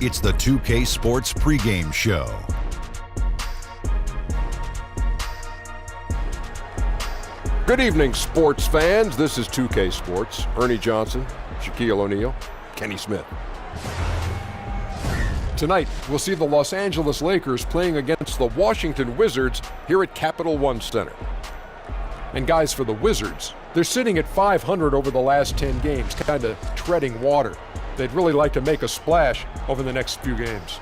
It's the 2K Sports pregame show. Good evening, sports fans. This is 2K Sports. Ernie Johnson, Shaquille O'Neal, Kenny Smith. Tonight, we'll see the Los Angeles Lakers playing against the Washington Wizards here at Capital One Center. And guys, for the Wizards, they're sitting at 500 over the last 10 games, kind of treading water. They'd really like to make a splash over the next few games.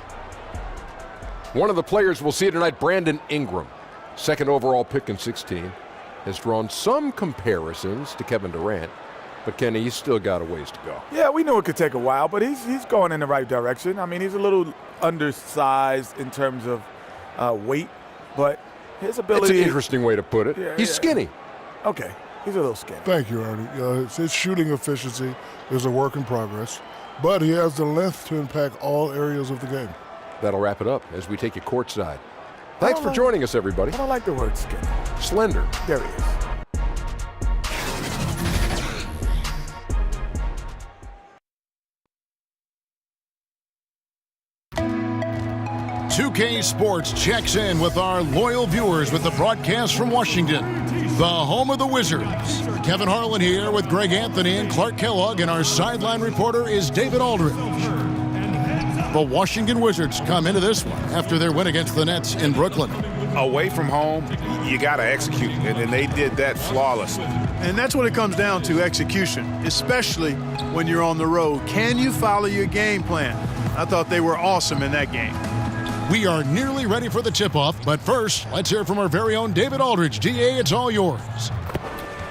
One of the players we'll see tonight, Brandon Ingram, second overall pick in 16, has drawn some comparisons to Kevin Durant, but Kenny, he's still got a ways to go. Yeah, we knew it could take a while, but he's going in the right direction. I mean, he's a little undersized in terms of weight, but his ability— It's an interesting way to put it. Yeah, he's skinny. Okay, he's a little skinny. Thank you, Ernie. His shooting efficiency is a work in progress, but he has the length to impact all areas of the game. That'll wrap it up as we take you courtside. Thanks for joining us, everybody. I don't like the word skinny. Slender. There he is. "2K Sports checks in with our loyal viewers with the broadcast from Washington, the home of the Wizards. Kevin Harlan here with Greg Anthony and Clark Kellogg, and our sideline reporter is David Aldridge. The Washington Wizards come into this one after their win against the Nets in Brooklyn. Away from home, you got to execute, and they did that flawlessly. And that's what it comes down to, execution, especially when you're on the road. Can you follow your game plan? I thought they were awesome in that game. We are nearly ready for the tip-off, but first, let's hear from our very own David Aldridge. DA, it's all yours.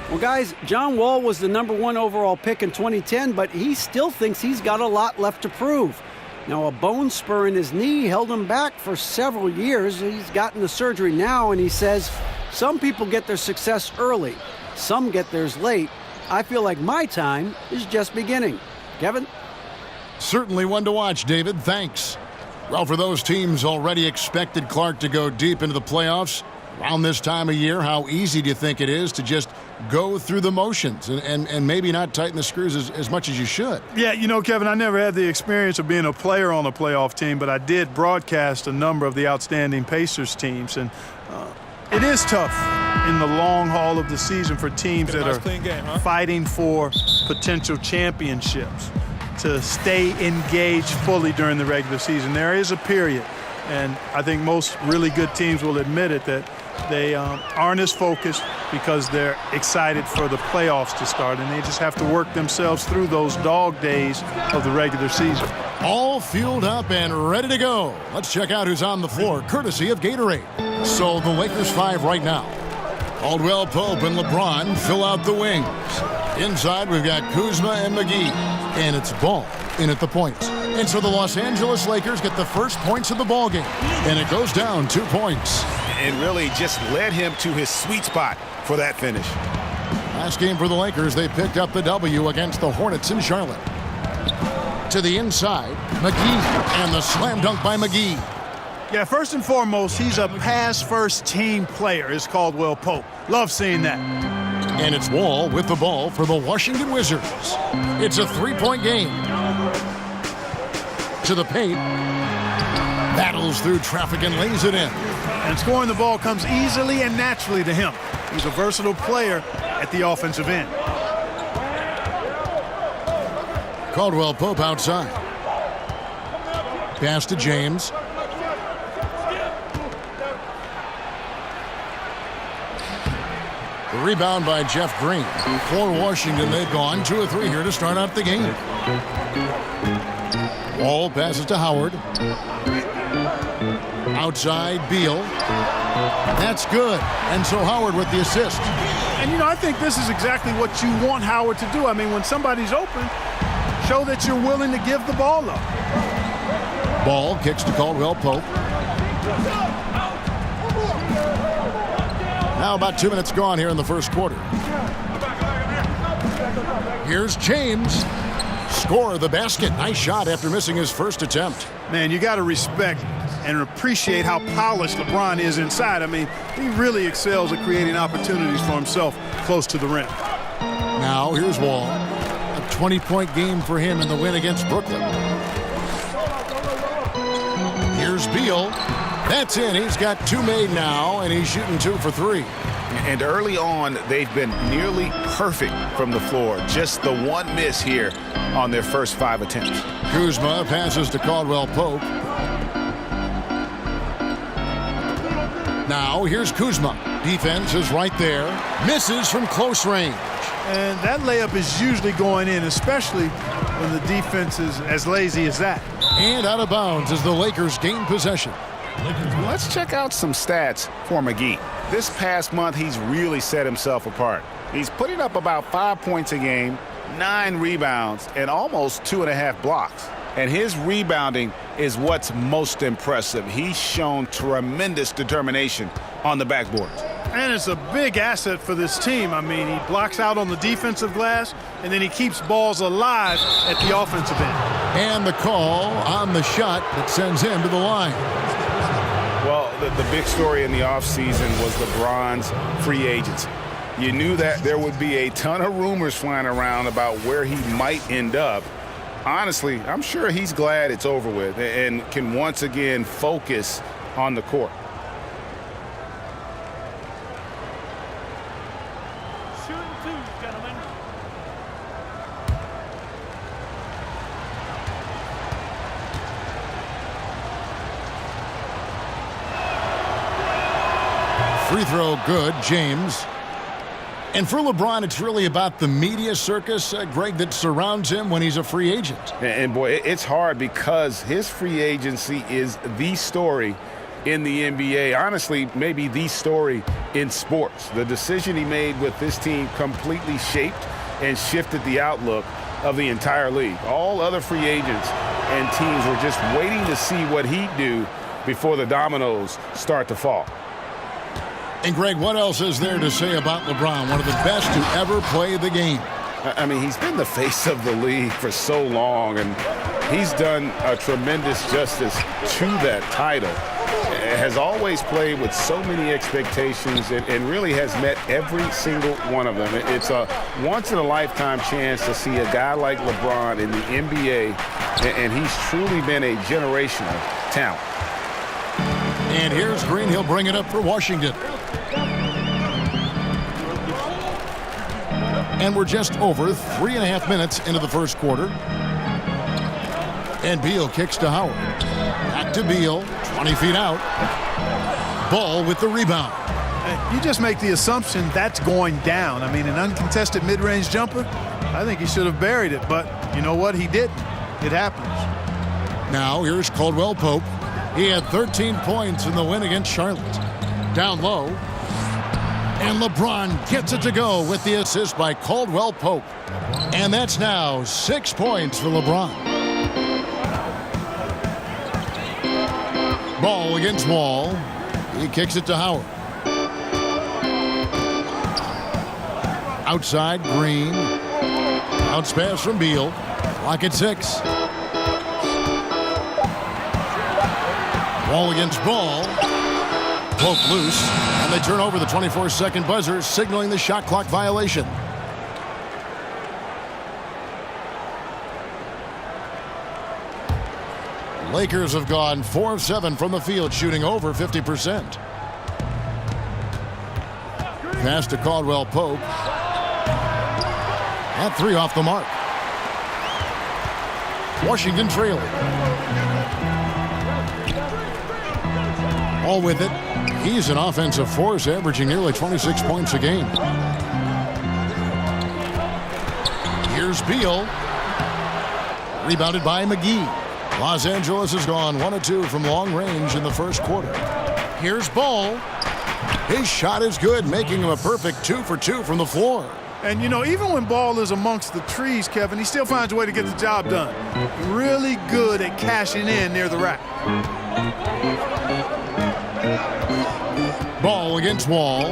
Well, guys, John Wall was the #1 overall pick in 2010, but he still thinks he's got a lot left to prove. Now, a bone spur in his knee held him back for several years. He's gotten the surgery now, and he says, some people get their success early. Some get theirs late. I feel like my time is just beginning. Kevin? Certainly one to watch, David. Thanks. Well, for those teams already expected Clark to go deep into the playoffs around this time of year, how easy do you think it is to just go through the motions and maybe not tighten the screws as much as you should? Yeah, you know, Kevin, I never had the experience of being a player on a playoff team, but I did broadcast a number of the outstanding Pacers teams, and it is tough in the long haul of the season for teams that are fighting for potential championships to stay engaged fully during the regular season. There is a period, and I think most really good teams will admit it, that they aren't as focused because they're excited for the playoffs to start, and they just have to work themselves through those dog days of the regular season. All fueled up and ready to go. Let's check out who's on the floor, courtesy of Gatorade. So the Lakers 5 right now. Caldwell Pope and LeBron fill out the wings. Inside, we've got Kuzma and McGee. And it's Ball in at the points. And so the Los Angeles Lakers get the first points of the ball game. And it goes down 2 points. And really just led him to his sweet spot for that finish. Last game for the Lakers, they picked up the W against the Hornets in Charlotte. To the inside, McGee, and the slam dunk by McGee. Yeah, first and foremost, he's a pass-first team player, is Caldwell Pope. Love seeing that. And it's Wall with the ball for the Washington Wizards. It's a three-point game. To the paint. Battles through traffic and lays it in. And scoring the ball comes easily and naturally to him. He's a versatile player at the offensive end. Caldwell Pope outside. Pass to James. The rebound by Jeff Green. For Washington, they've gone 2 or 3 here to start out the game. Wall passes to Howard. Outside, Beal. That's good. And so Howard with the assist. And, you know, I think this is exactly what you want Howard to do. I mean, when somebody's open, show that you're willing to give the ball up. Ball kicks to Caldwell Pope. Now about 2 minutes gone here in the first quarter. Here's James. Score the basket. Nice shot after missing his first attempt. Man, you got to respect and appreciate how polished LeBron is inside. I mean, he really excels at creating opportunities for himself close to the rim. Now here's Wall. A 20-point game for him in the win against Brooklyn. Beal. That's in. He's got 2 made now, and he's shooting 2 for 3. And early on, they've been nearly perfect from the floor. Just the one miss here on their first 5 attempts. Kuzma passes to Caldwell Pope. Now here's Kuzma. Defense is right there. Misses from close range. And that layup is usually going in, especially when the defense is as lazy as that. And out of bounds as the Lakers gain possession. Let's check out some stats for McGee. This past month, he's really set himself apart. He's putting up about 5 points a game, 9 rebounds, and almost 2.5 blocks. And his rebounding is what's most impressive. He's shown tremendous determination on the backboard. And it's a big asset for this team. I mean, he blocks out on the defensive glass, and then he keeps balls alive at the offensive end. And the call on the shot that sends him to the line. Well, the big story in the offseason was LeBron's free agency. You knew that there would be a ton of rumors flying around about where he might end up. Honestly, I'm sure he's glad it's over with and can once again focus on the court. Shooting 2, gentlemen. Free throw good, James. And for LeBron, it's really about the media circus, Greg, that surrounds him when he's a free agent. And boy, it's hard because his free agency is the story in the NBA. Honestly, maybe the story in sports. The decision he made with this team completely shaped and shifted the outlook of the entire league. All other free agents and teams were just waiting to see what he'd do before the dominoes start to fall. And, Greg, what else is there to say about LeBron, one of the best to ever play the game? I mean, he's been the face of the league for so long, and he's done a tremendous justice to that title. Has always played with so many expectations and really has met every single one of them. It's a once-in-a-lifetime chance to see a guy like LeBron in the NBA, and he's truly been a generational talent. And here's Green. He'll bring it up for Washington. And we're just over 3.5 minutes into the first quarter. And Beal kicks to Howard. Back to Beal, 20 feet out. Ball with the rebound. You just make the assumption that's going down. I mean, an uncontested mid-range jumper, I think he should have buried it. But you know what? He didn't. It happens. Now here's Caldwell Pope. He had 13 points in the win against Charlotte. Down low. And LeBron gets it to go with the assist by Caldwell Pope. And that's now 6 points for LeBron. Ball against Wall. He kicks it to Howard. Outside, Green. Bounce pass from Beal. Clock at 6. Wall against Ball. Pope loose. And they turn over the 24-second buzzer, signaling the shot clock violation. Lakers have gone 4 of 7 from the field, shooting over 50%. Pass to Caldwell Pope. That 3 off the mark. Washington trailing. All with it. He's an offensive force, averaging nearly 26 points a game. Here's Beal. Rebounded by McGee. Los Angeles has gone 1 of 2 from long range in the first quarter. Here's Ball. His shot is good, making him a perfect 2 for 2 from the floor. And, you know, even when Ball is amongst the trees, Kevin, he still finds a way to get the job done. Really good at cashing in near the rack. Ball against Wall.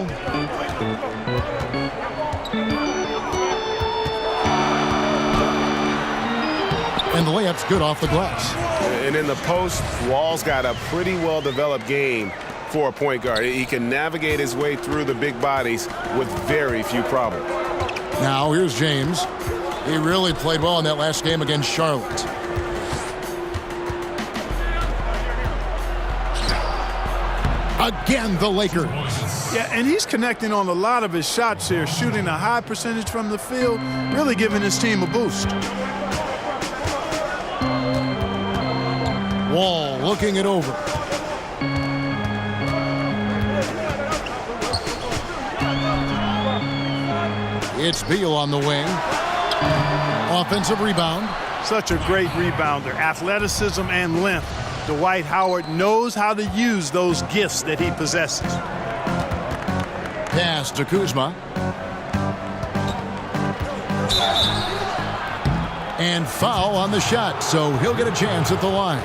And the layup's good off the glass. And in the post, Wall's got a pretty well-developed game for a point guard. He can navigate his way through the big bodies with very few problems. Now here's James. He really played well in that last game against Charlotte. Again, the Lakers. Yeah, and he's connecting on a lot of his shots here, shooting a high percentage from the field, really giving his team a boost. Wall looking it over. It's Beal on the wing. Offensive rebound. Such a great rebounder, athleticism and length. Dwight Howard knows how to use those gifts that he possesses. Pass to Kuzma. And foul on the shot, so he'll get a chance at the line.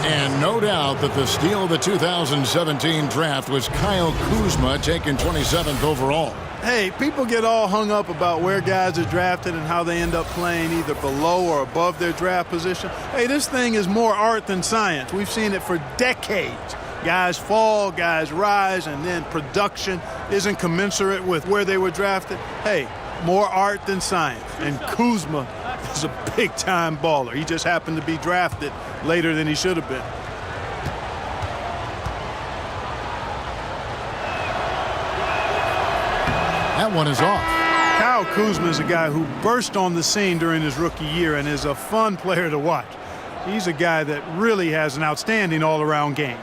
And no doubt that the steal of the 2017 draft was Kyle Kuzma, taken 27th overall. Hey, people get all hung up about where guys are drafted and how they end up playing either below or above their draft position. Hey, this thing is more art than science. We've seen it for decades. Guys fall, guys rise, and then production isn't commensurate with where they were drafted. Hey, more art than science. And Kuzma is a big-time baller. He just happened to be drafted later than he should have been. That one is off. Kyle Kuzma is a guy who burst on the scene during his rookie year and is a fun player to watch. He's a guy that really has an outstanding all-around game.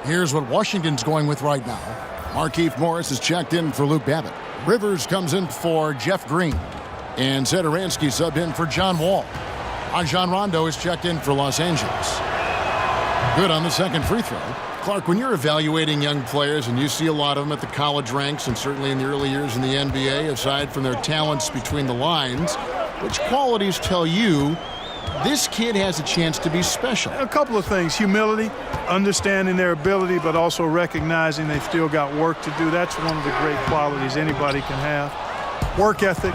Here's what Washington's going with right now. Markieff Morris is checked in for Luke Babbitt. Rivers comes in for Jeff Green. And Satoransky subbed in for John Wall. Rajon Rondo is checked in for Los Angeles. Good on the second free throw. Clark, when you're evaluating young players and you see a lot of them at the college ranks and certainly in the early years in the NBA, aside from their talents between the lines, which qualities tell you this kid has a chance to be special? A couple of things. Humility, understanding their ability, but also recognizing they've still got work to do. That's one of the great qualities anybody can have. Work ethic,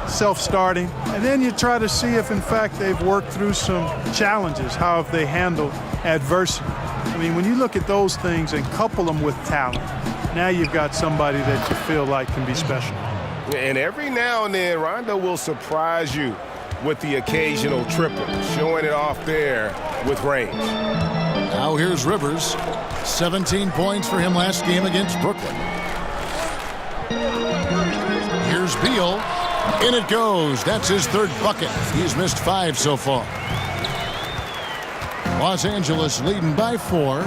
self-starting, and then you try to see if, in fact, they've worked through some challenges. How have they handled adversity? I mean, when you look at those things and couple them with talent, now you've got somebody that you feel like can be special. And every now and then, Rondo will surprise you with the occasional triple, showing it off there with range. Now here's Rivers. 17 points for him last game against Brooklyn. Here's Beal. In it goes. That's his third bucket. He's missed 5 so far. Los Angeles leading by 4.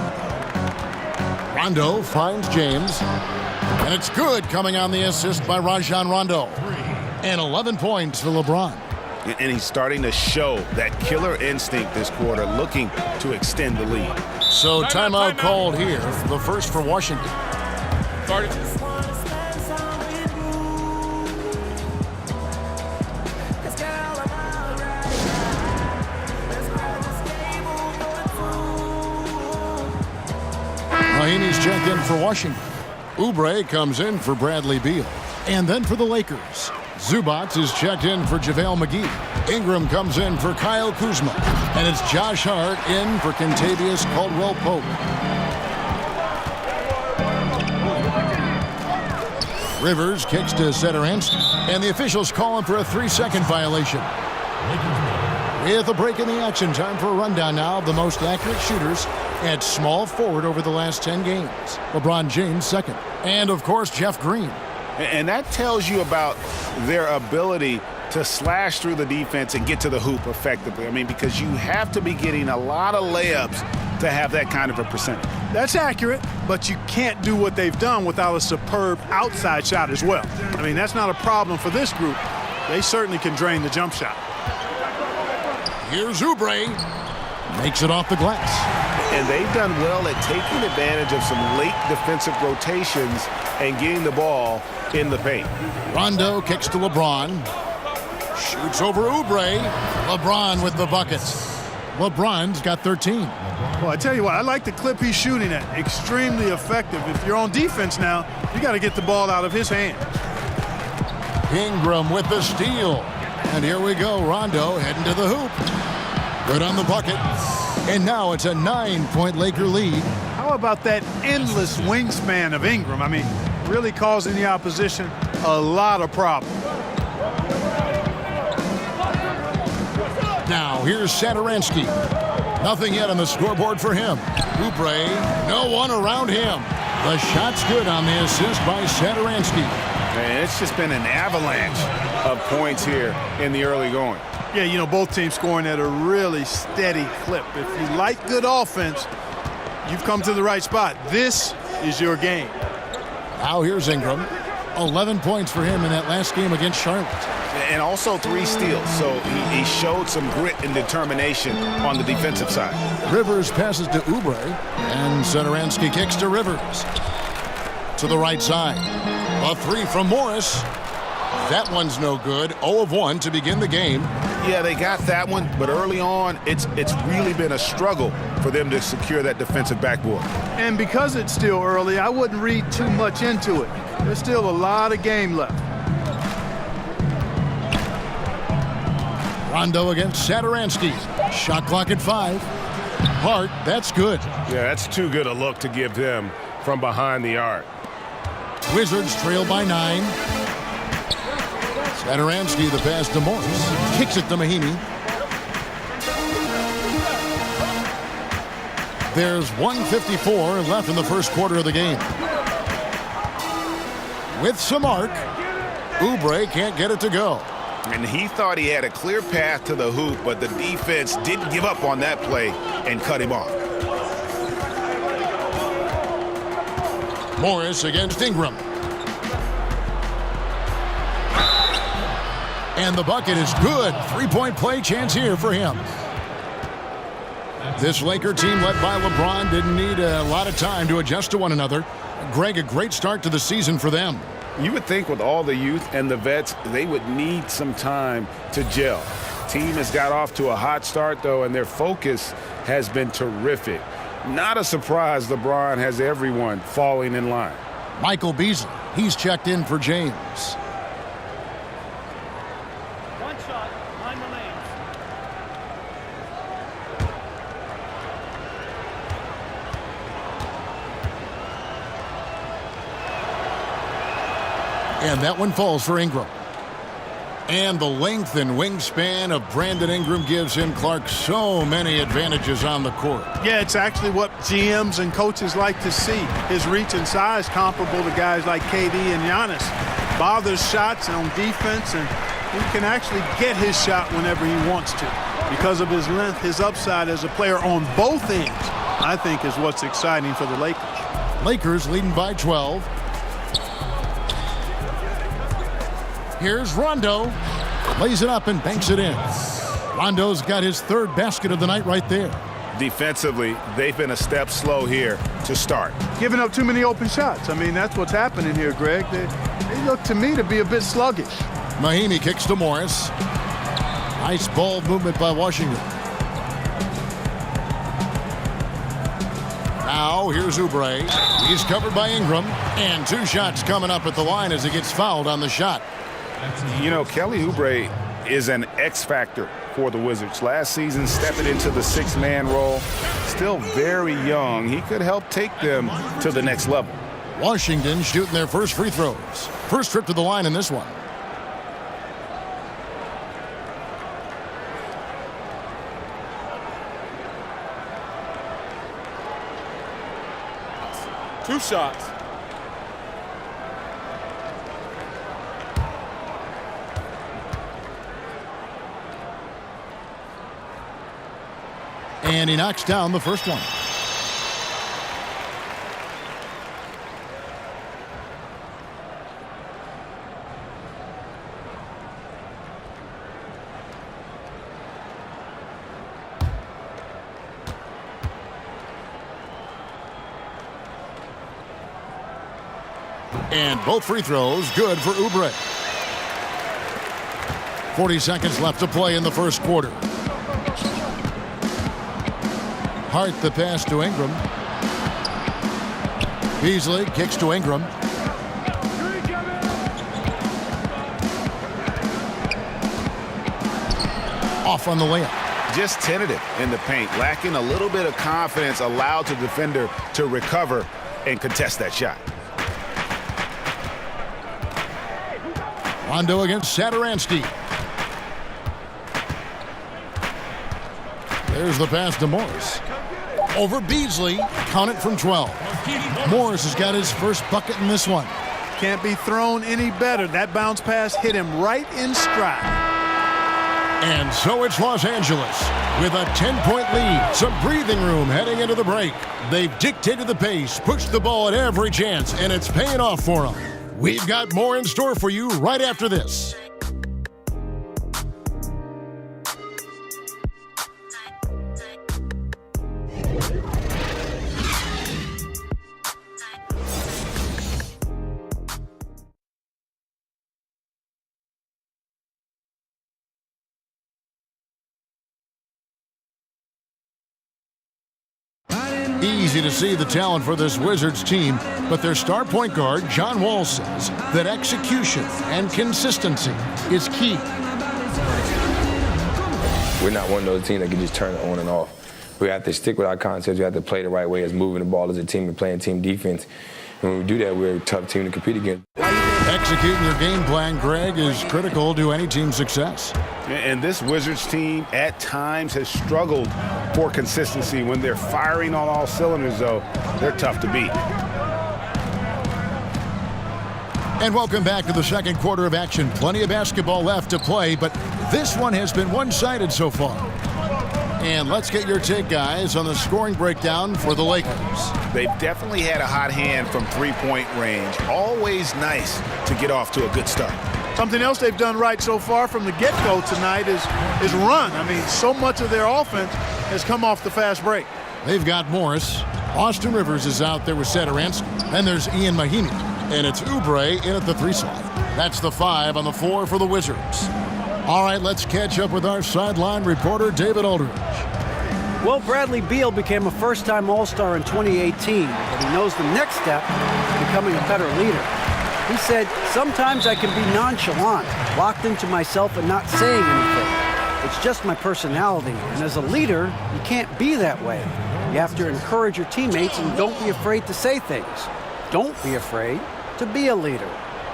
Rondo finds James. And it's good, coming on the assist by Rajon Rondo. And 11 points for LeBron. And he's starting to show that killer instinct this quarter, looking to extend the lead. So timeout called here, the first for Washington. Mahinmi's checked in for Washington. Oubre comes in for Bradley Beal. And then for the Lakers, Zubac is checked in for JaVale McGee. Ingram comes in for Kyle Kuzma. And it's Josh Hart in for Kentavious Caldwell-Pope. Rivers kicks to Satoransky. And the officials call him for a 3-second violation. With a break in the action, time for a rundown now of the most accurate shooters at small forward over the last 10 games. LeBron James second. And, of course, Jeff Green. And that tells you about their ability to slash through the defense and get to the hoop effectively. I mean, because you have to be getting a lot of layups to have that kind of a percentage. That's accurate, but you can't do what they've done without a superb outside shot as well. I mean, that's not a problem for this group. They certainly can drain the jump shot. Here's Oubre. Makes it off the glass. And they've done well at taking advantage of some late defensive rotations and getting the ball in the paint. Rondo kicks to LeBron. Shoots over Oubre. LeBron with the buckets. LeBron's got 13. Well, I tell you what, I like the clip he's shooting at. Extremely effective. If you're on defense now, you got to get the ball out of his hands. Ingram with the steal. And here we go. Rondo heading to the hoop. Good on the bucket. And now it's a 9-point Laker lead. How about that endless wingspan of Ingram? I mean, really causing the opposition a lot of problems. Now here's Satoransky. Nothing yet on the scoreboard for him. Oubre, no one around him. The shot's good on the assist by Satoransky. Man, it's just been an avalanche of points here in the early going. Yeah, you know, both teams scoring at a really steady clip. If you like good offense, you've come to the right spot. This is your game. Now here's Ingram. 11 points for him in that last game against Charlotte. And also 3 steals, so he showed some grit and determination on the defensive side. Rivers passes to Oubre, and Satoransky kicks to Rivers. To the right side. A 3 from Morris. That one's no good. 0 of 1 to begin the game. Yeah, they got that one, but early on, it's really been a struggle for them to secure that defensive backboard. And because it's still early, I wouldn't read too much into it. There's still a lot of game left. Rondo against Satoransky. Shot clock at 5. Hart, that's good. Yeah, that's too good a look to give them from behind the arc. Wizards trail by 9. Satoransky, the pass to Morris. Kicks it to Mahinmi. There's 1:54 left in the first quarter of the game. With some arc, Oubre can't get it to go. And he thought he had a clear path to the hoop, but the defense didn't give up on that play and cut him off. Morris against Ingram. And the bucket is good. 3-point play chance here for him. This Laker team led by LeBron didn't need a lot of time to adjust to one another. Greg, a great start to the season for them. You would think with all the youth and the vets, they would need some time to gel. Team has got off to a hot start, though, and their focus has been terrific. Not a surprise LeBron has everyone falling in line. Michael Beasley, he's checked in for James. One shot, behind the lanes. And that one falls for Ingram. And the length and wingspan of Brandon Ingram gives him, Clark, so many advantages on the court. Yeah, it's actually what GMs and coaches like to see. His reach and size comparable to guys like KD and Giannis. Bothers shots on defense, and he can actually get his shot whenever he wants to. Because of his length, his upside as a player on both ends, I think, is what's exciting for the Lakers. Lakers leading by 12. Here's Rondo. Lays it up and banks it in. Rondo's got his 3rd basket of the night right there. Defensively, they've been a step slow here to start. Giving up too many open shots. I mean, that's what's happening here, Greg. They look to me to be a bit sluggish. Mahinmi kicks to Morris. Nice ball movement by Washington. Now here's Oubre. He's covered by Ingram. And 2 shots coming up at the line as he gets fouled on the shot. You know, Kelly Oubre is an X factor for the Wizards. Last season, stepping into the 6-man role. Still very young. He could help take them to the next level. Washington shooting their first free throws. First trip to the line in this one. Two shots. And he knocks down the first one. And both free throws good for Oubre. 40 seconds left to play in the first quarter. Hart the pass to Ingram. Beasley kicks to Ingram. Off on the layup. Just tentative in the paint, lacking a little bit of confidence, allowed the defender to recover and contest that shot. Rondo against Satoransky. There's the pass to Morris. Over Beasley. Count it from 12. Morris has got his first bucket in this one. Can't be thrown any better. That bounce pass hit him right in stride. And so it's Los Angeles with a 10-point lead. Some breathing room heading into the break. They've dictated the pace, pushed the ball at every chance, and it's paying off for them. We've got more in store for you right after this. Easy to see the talent for this Wizards team, but their star point guard, John Wall, says that execution and consistency is key. We're not one of those teams that can just turn it on and off. We have to stick with our concepts. We have to play the right way as moving the ball as a team and playing team defense. And when we do that, we're a tough team to compete against. Executing your game plan, Greg, is critical to any team's success. And this Wizards team at times has struggled for consistency. When they're firing on all cylinders, though, they're tough to beat. And welcome back to the second quarter of action. Plenty of basketball left to play, but this one has been one-sided so far. And let's get your take, guys, on the scoring breakdown for the Lakers. They've definitely had a hot hand from three-point range. Always nice to get off to a good start. Something else they've done right so far from the get-go tonight is run. I mean, so much of their offense has come off the fast break. They've got Morris. Austin Rivers is out there with Satoransky. And there's Ian Mahinmi. And it's Oubre in at the 3 slot. That's the 5 on the floor for the Wizards. All right, let's catch up with our sideline reporter, David Aldridge. Well, Bradley Beal became a first-time All-Star in 2018, but he knows the next step is becoming a better leader. He said, sometimes I can be nonchalant, locked into myself and not saying anything. It's just my personality, and as a leader, you can't be that way. You have to encourage your teammates and don't be afraid to say things. Don't be afraid to be a leader.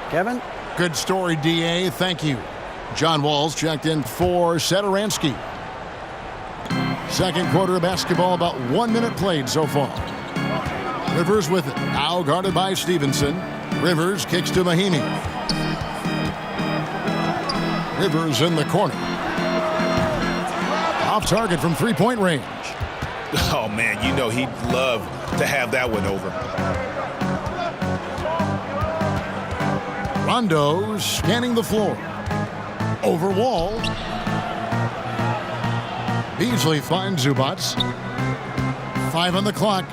Kevin? Good story, D.A. Thank you. John Wall's checked in for Satoransky. Second quarter of basketball, about 1 minute played so far. Rivers with it. Now guarded by Stevenson. Rivers kicks to Mahinmi. Rivers in the corner. Off target from three-point range. Oh, man, you know he'd love to have that one over. Rondo scanning the floor. Over Wall. Beasley finds Zubats. 5 on the clock.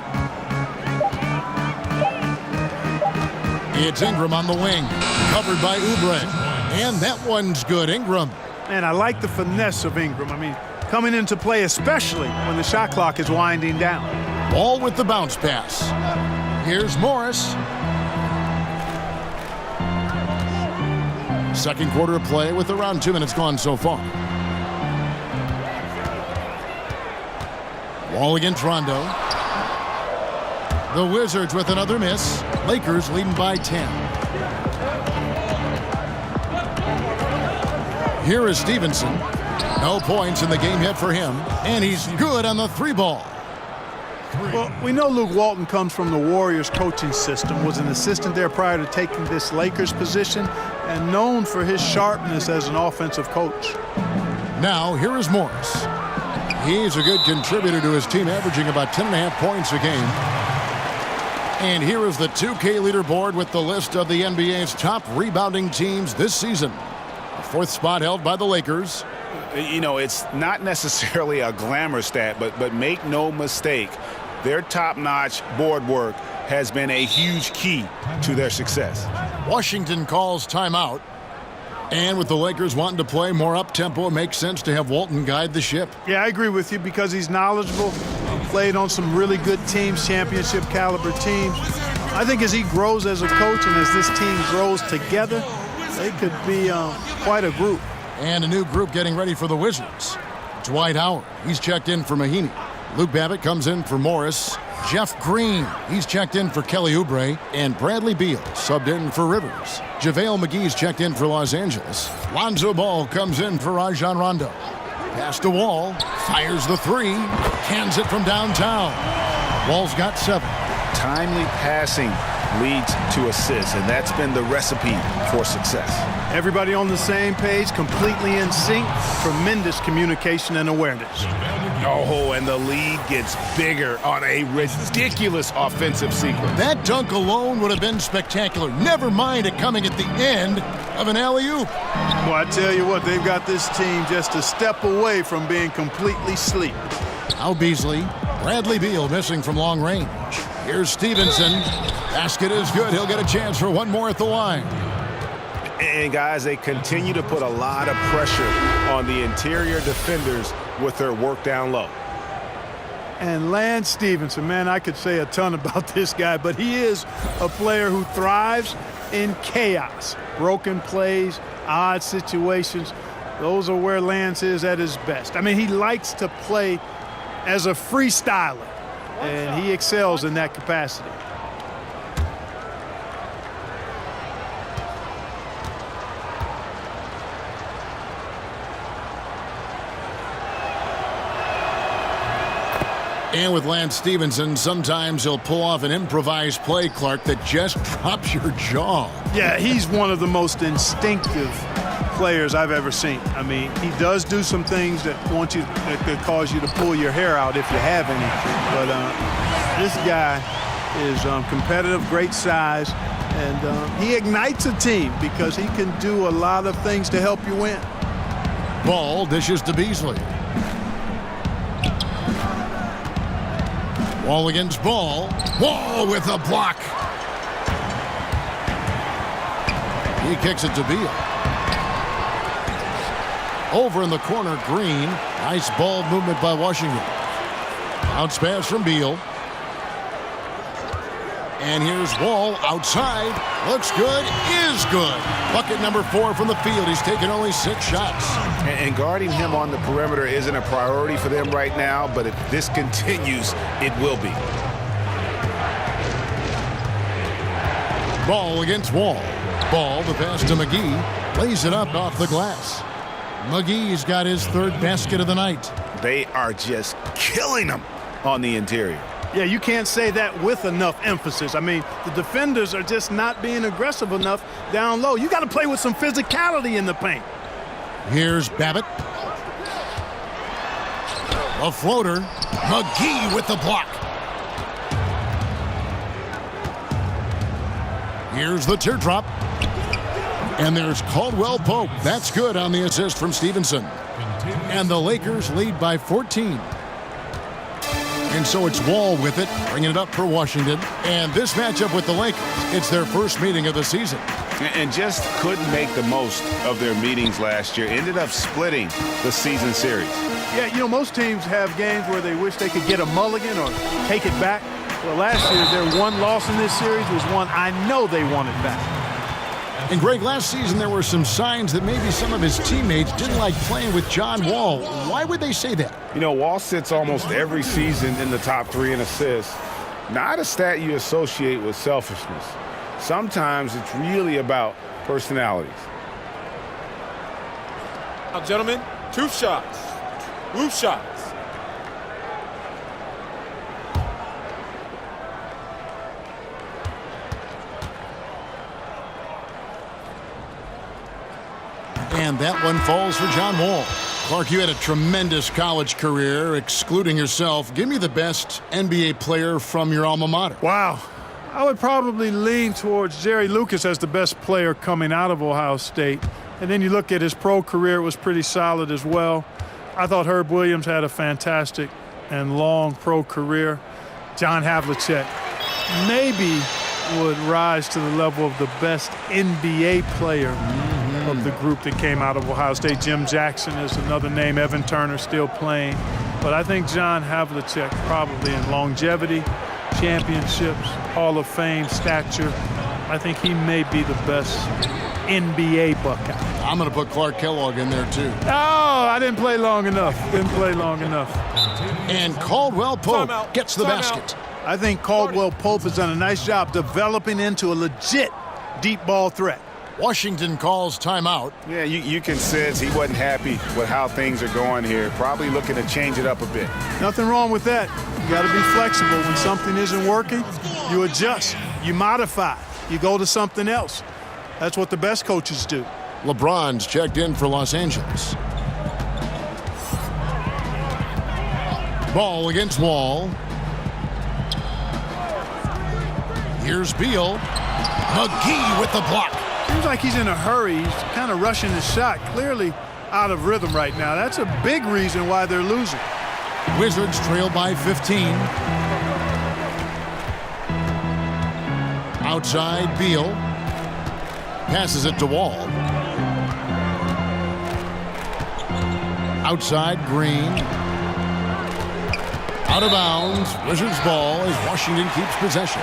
It's Ingram on the wing. Covered by Oubre. And that one's good. Ingram. Man, I like the finesse of Ingram. I mean, coming into play, especially when the shot clock is winding down. Ball with the bounce pass. Here's Morris. Second quarter of play with around 2 minutes gone so far. Wall against Rondo. The Wizards with another miss. Lakers leading by 10. Here is Stevenson. No points in the game yet for him. And he's good on the 3-ball. Well, we know Luke Walton comes from the Warriors coaching system, was an assistant there prior to taking this Lakers position, and known for his sharpness as an offensive coach. Now, here is Morris. He's a good contributor to his team, averaging about 10.5 points a game. And here is the 2K leaderboard with the list of the NBA's top rebounding teams this season. The 4th spot held by the Lakers. You know, it's not necessarily a glamour stat, but make no mistake, their top-notch board work has been a huge key to their success. Washington calls timeout. And with the Lakers wanting to play more up-tempo, it makes sense to have Walton guide the ship. Yeah, I agree with you because he's knowledgeable, played on some really good teams, championship caliber teams. I think as he grows as a coach and as this team grows together, they could be quite a group. And a new group getting ready for the Wizards. Dwight Howard, he's checked in for Mahinmi. Luke Babbitt comes in for Morris. Jeff Green, he's checked in for Kelly Oubre. And Bradley Beal subbed in for Rivers. JaVale McGee's checked in for Los Angeles. Lonzo Ball comes in for Rajon Rondo. Pass to Wall. Fires the three. Cans it from downtown. Wall's got 7. Timely passing leads to assists, and that's been the recipe for success. Everybody on the same page, completely in sync, tremendous communication and awareness. Oh, and the lead gets bigger on a ridiculous offensive sequence. That dunk alone would have been spectacular. Never mind it coming at the end of an alley-oop. Well, I tell you what, they've got this team just a step away from being completely asleep. Now Beasley. Bradley Beal missing from long range. Here's Stevenson. Basket is good. He'll get a chance for one more at the line. And guys, they continue to put a lot of pressure on the interior defenders with their work down low. And Lance Stevenson, man, I could say a ton about this guy, but he is a player who thrives in chaos. Broken plays, odd situations. Those are where Lance is at his best. I mean, he likes to play as a freestyler, and he excels in that capacity. And with Lance Stevenson, sometimes he'll pull off an improvised play, Clark, that just drops your jaw. Yeah, he's one of the most instinctive players I've ever seen. I mean, he does do some things that could cause you to pull your hair out if you have any. But this guy is competitive, great size, and he ignites a team because he can do a lot of things to help you win. Ball dishes to Beasley. Wall against Ball. Wall with a block. He kicks it to Beal. Over in the corner, Green. Nice ball movement by Washington. Bounce pass from Beal. And here's Wall outside. Looks good, is good. Bucket number 4 from the field. He's taken only 6 shots. And guarding him on the perimeter isn't a priority for them right now, but if this continues, it will be. Ball against Wall. Ball, the pass to McGee. Lays it up off the glass. McGee's got his 3rd basket of the night. They are just killing them on the interior. Yeah, you can't say that with enough emphasis. I mean, the defenders are just not being aggressive enough down low. You got to play with some physicality in the paint. Here's Babbitt. A floater. McGee with the block. Here's the teardrop. And there's Caldwell Pope. That's good on the assist from Stevenson. And the Lakers lead by 14. And so it's Wall with it, bringing it up for Washington. And this matchup with the Lakers, it's their first meeting of the season. And just couldn't make the most of their meetings last year. Ended up splitting the season series. Yeah, you know, most teams have games where they wish they could get a mulligan or take it back. Well, last year, their one loss in this series was one I know they wanted back. And Greg, last season there were some signs that maybe some of his teammates didn't like playing with John Wall. Why would they say that? You know, Wall sits almost every season in the top 3 in assists. Not a stat you associate with selfishness. Sometimes it's really about personalities. Now, gentlemen, 2 shots. 2 shots. And that one falls for John Wall. Clark, you had a tremendous college career, excluding yourself. Give me the best NBA player from your alma mater. Wow. I would probably lean towards Jerry Lucas as the best player coming out of Ohio State. And then you look at his pro career, it was pretty solid as well. I thought Herb Williams had a fantastic and long pro career. John Havlicek maybe would rise to the level of the best NBA player of the group that came out of Ohio State. Jim Jackson is another name. Evan Turner still playing. But I think John Havlicek probably in longevity, championships, Hall of Fame stature, I think he may be the best NBA Buckeye. I'm going to put Clark Kellogg in there too. Oh, I didn't play long enough. And Caldwell Pope gets the basket. I think Caldwell Pope has done a nice job developing into a legit deep ball threat. Washington calls timeout. Yeah, you can sense he wasn't happy with how things are going here. Probably looking to change it up a bit. Nothing wrong with that. You got to be flexible. When something isn't working, you adjust, you modify, you go to something else. That's what the best coaches do. LeBron's checked in for Los Angeles. Ball against Wall. Here's Beal. McGee with the block. Seems like he's in a hurry. He's kind of rushing his shot. Clearly out of rhythm right now. That's a big reason why they're losing. Wizards trail by 15. Outside, Beal. Passes it to Wall. Outside, Green. Out of bounds. Wizards ball as Washington keeps possession.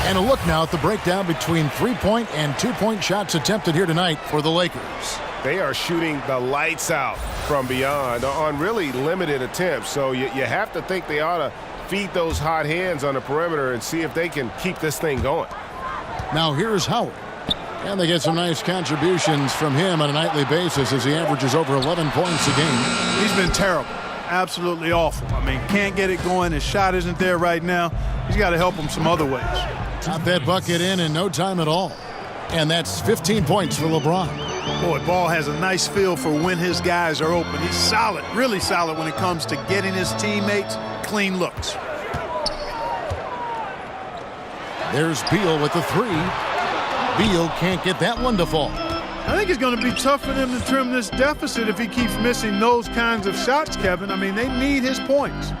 And a look now at the breakdown between 3-point and 2-point shots attempted here tonight for the Lakers. They are shooting the lights out from beyond on really limited attempts. So you have to think they ought to feed those hot hands on the perimeter and see if they can keep this thing going. Now here's Howard. And they get some nice contributions from him on a nightly basis as he averages over 11 points a game. He's been terrible. Absolutely awful. I mean, can't get it going. His shot isn't there right now. He's got to help him some other ways. Got that bucket in no time at all. And that's 15 points for LeBron. Boy, Ball has a nice feel for when his guys are open. He's solid, really solid when it comes to getting his teammates clean looks. There's Beal with the three. Beal can't get that one to fall. I think it's going to be tough for them to trim this deficit if he keeps missing those kinds of shots, Kevin. I mean, they need his points.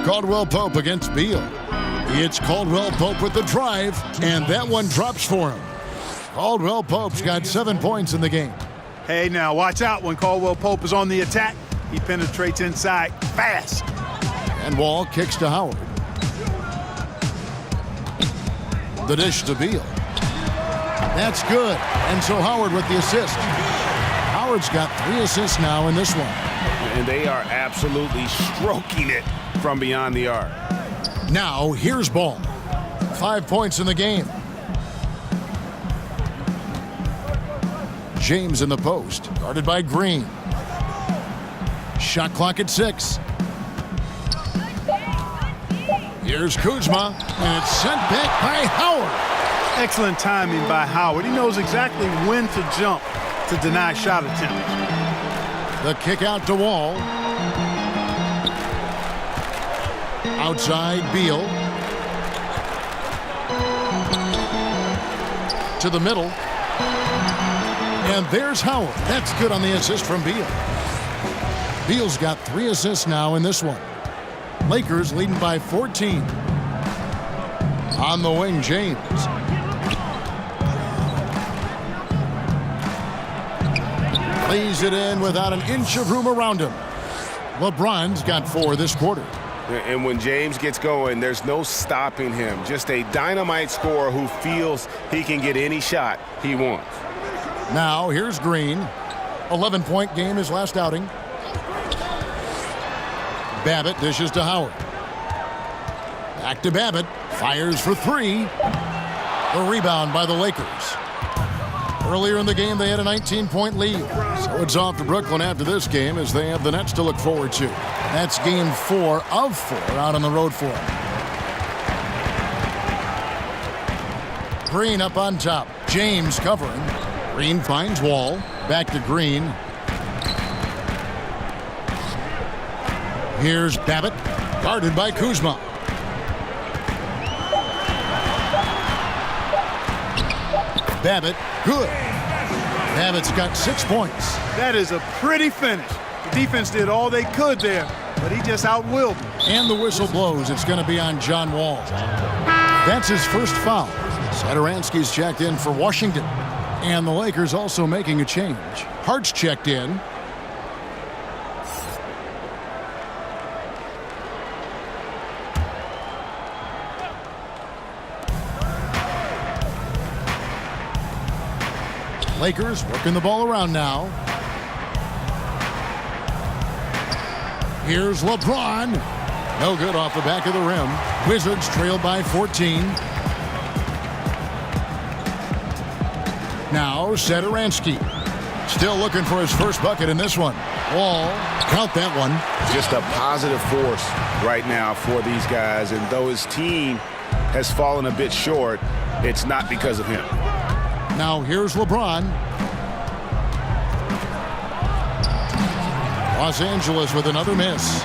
Caldwell Pope against Beal. It's Caldwell Pope with the drive, and that one drops for him. Caldwell Pope's got 7 points in the game. Hey, now watch out when Caldwell Pope is on the attack. He penetrates inside fast. And Wall kicks to Howard. The dish to Beal. That's good. And so Howard with the assist. Howard's got 3 assists now in this one. And they are absolutely stroking it from beyond the arc. Now here's Ball. 5 points in the game. James in the post, guarded by Green. Shot clock at 6. Here's Kuzma, and it's sent back by Howard. Excellent timing by Howard. He knows exactly when to jump to deny shot attempts. The kick out to Wall. Outside, Beal. To the middle. And there's Howard. That's good on the assist from Beal. Beal's got 3 assists now in this one. Lakers leading by 14. On the wing, James. Lays it in without an inch of room around him. LeBron's got 4 this quarter. And when James gets going, there's no stopping him. Just a dynamite scorer who feels he can get any shot he wants. Now, here's Green. 11-point game his last outing. Babbitt dishes to Howard. Back to Babbitt. Fires for 3. The rebound by the Lakers. Earlier in the game, they had a 19-point lead. So it's off to Brooklyn after this game as they have the Nets to look forward to. That's game 4 of 4 out on the road for them. Green up on top. James covering. Green finds Wall. Back to Green. Here's Babbitt. Guarded by Kuzma. Babbitt, good. Babbitt's got 6 points. That is a pretty finish. The defense did all they could there, but he just outwilled them. And the whistle blows. It's going to be on John Wall. That's his first foul. Satoransky's checked in for Washington. And the Lakers also making a change. Hart's checked in. Lakers working the ball around now. Here's LeBron. No good off the back of the rim. Wizards trail by 14. Now Satoransky. Still looking for his first bucket in this one. Wall, count that one. Just a positive force right now for these guys. And though his team has fallen a bit short, it's not because of him. Now here's LeBron. Los Angeles with another miss.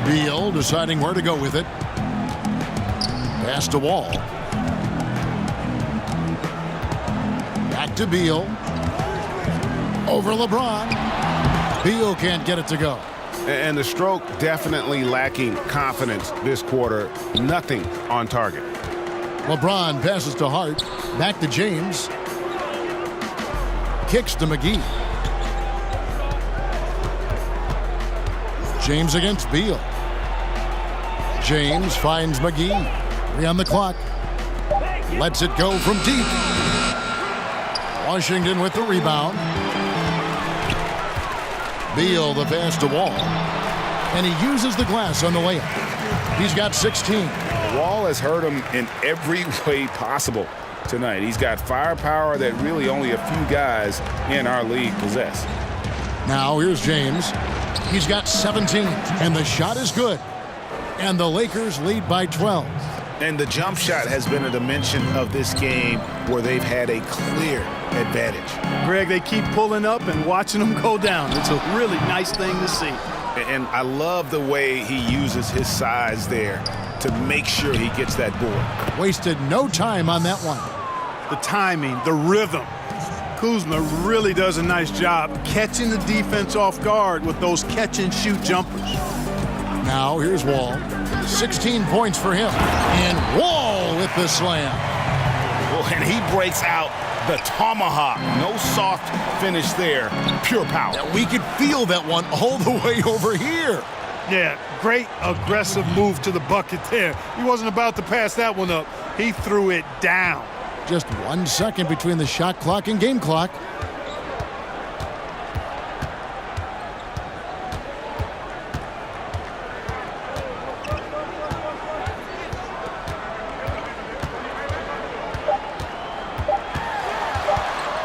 Beal deciding where to go with it. Pass to Wall. Back to Beal. Over LeBron. Beal can't get it to go. And the stroke definitely lacking confidence this quarter. Nothing on target. LeBron passes to Hart. Back to James. Kicks to McGee. James against Beal. James finds McGee. 3 on the clock. Lets it go from deep. Washington with the rebound. Beal the pass to Wall. And he uses the glass on the layup. He's got 16. Wall has hurt him in every way possible tonight. He's got firepower that really only a few guys in our league possess. Now here's James. He's got 17, and the shot is good. And the Lakers lead by 12. And the jump shot has been a dimension of this game where they've had a clear advantage. Greg, they keep pulling up and watching them go down. It's a really nice thing to see. And I love the way he uses his size there to make sure he gets that board. Wasted no time on that one. The timing, the rhythm. Kuzma really does a nice job catching the defense off guard with those catch-and-shoot jumpers. Now here's Wall. 16 points for him. And Wall with the slam. Well, and he breaks out the tomahawk. No soft finish there. Pure power. Now we could feel that one all the way over here. Yeah, great aggressive move to the bucket there. He wasn't about to pass that one up. He threw it down. Just 1 second between the shot clock and game clock.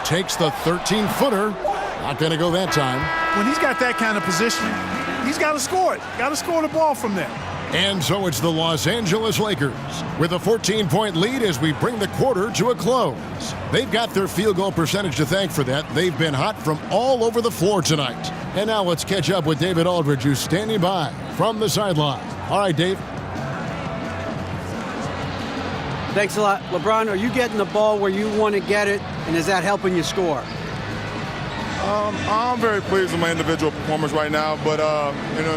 Takes the 13-footer. Not going to go that time. When he's got that kind of position, he's got to score it. Got to score the ball from there. And so it's the Los Angeles Lakers with a 14-point lead as we bring the quarter to a close. They've got their field goal percentage to thank for that. They've been hot from all over the floor tonight. And now let's catch up with David Aldridge, who's standing by from the sideline. All right, Dave. Thanks a lot. LeBron, are you getting the ball where you want to get it, and is that helping you score? I'm very pleased with my individual performance right now, but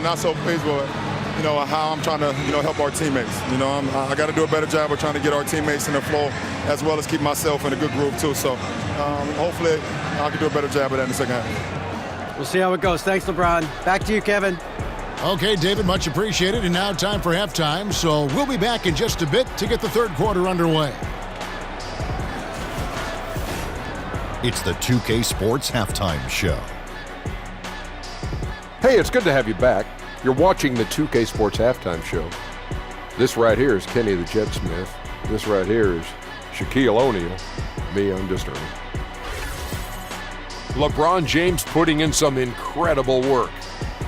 not so pleased with how I'm trying to help our teammates. I got to do a better job of trying to get our teammates in the flow as well as keep myself in a good groove too. So hopefully I can do a better job of that in the second half. We'll see how it goes. Thanks, LeBron. Back to you, Kevin. Okay, David, much appreciated. And now time for halftime. So we'll be back in just a bit to get the third quarter underway. It's the 2K Sports Halftime Show. Hey, it's good to have you back. You're watching the 2K Sports Halftime Show. This right here is Kenny the Jet Smith. This right here is Shaquille O'Neal. Me, I'm just Ernie. LeBron James putting in some incredible work.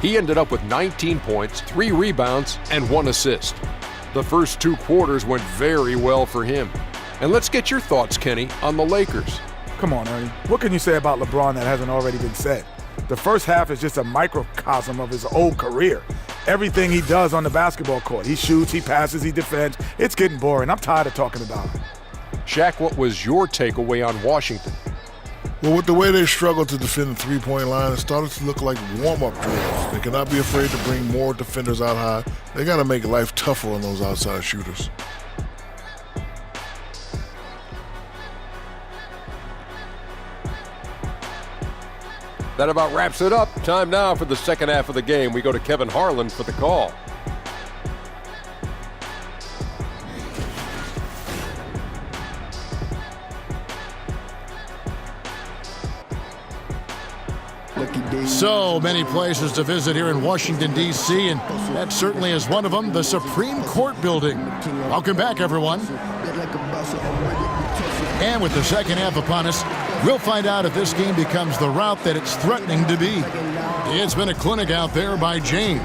He ended up with 19 points, 3 rebounds, and 1 assist. The first 2 quarters went very well for him. And let's get your thoughts, Kenny, on the Lakers. Come on, Ernie. What can you say about LeBron that hasn't already been said? The first half is just a microcosm of his old career. Everything he does on the basketball court. He shoots, he passes, he defends. It's getting boring. I'm tired of talking about him. Shaq, what was your takeaway on Washington? Well, with the way they struggled to defend the three-point line, it started to look like warm-up drills. They cannot be afraid to bring more defenders out high. They got to make life tougher on those outside shooters. That about wraps it up. Time now for the second half of the game. We go to Kevin Harlan for the call. So many places to visit here in Washington, D.C., and that certainly is one of them, the Supreme Court building. Welcome back, everyone. And with the second half upon us, we'll find out if this game becomes the route that it's threatening to be. It's been a clinic out there by James.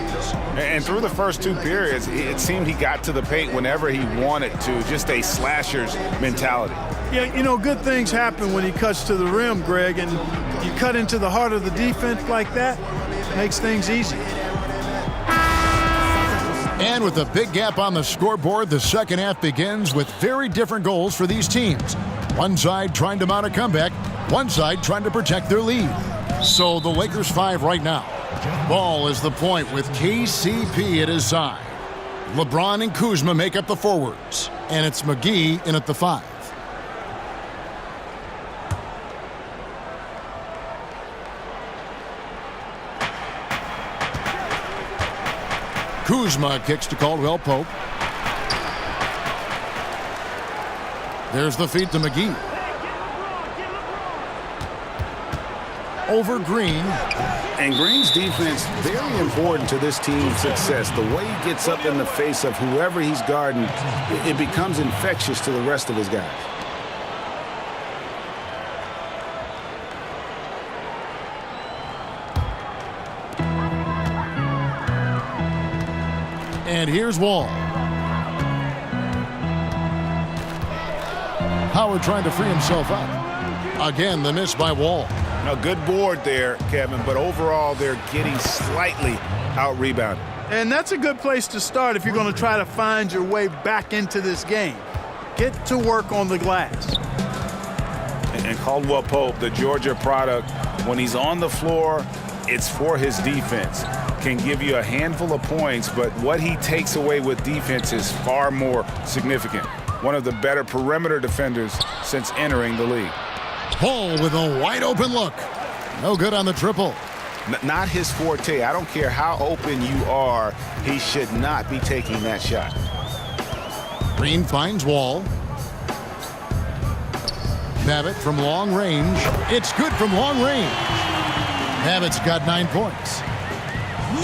And through the first 2 periods, it seemed he got to the paint whenever he wanted to, just a slasher's mentality. Yeah, you know, good things happen when he cuts to the rim, Greg, and you cut into the heart of the defense like that, makes things easy. And with a big gap on the scoreboard, the second half begins with very different goals for these teams. One side trying to mount a comeback, one side trying to protect their lead. So the Lakers 5 right now. Ball is the point with KCP at his side. LeBron and Kuzma make up the forwards, and it's McGee in at the 5. Kuzma kicks to Caldwell Pope. There's the feed to McGee. Over Green. And Green's defense, very important to this team's success. The way he gets up in the face of whoever he's guarding, it becomes infectious to the rest of his guys. And here's Wall. Howard trying to free himself up. Again, the miss by Wall. A good board there, Kevin, but overall they're getting slightly out-rebounded. And that's a good place to start if you're going to try to find your way back into this game. Get to work on the glass. And Caldwell Pope, the Georgia product, when he's on the floor, it's for his defense. Can give you a handful of points, but what he takes away with defense is far more significant. One of the better perimeter defenders since entering the league. Paul with a wide open look. No good on the triple. Not his forte. I don't care how open you are, he should not be taking that shot. Green finds Wall. Babbitt from long range. It's good from long range. Babbitt's got 9 points.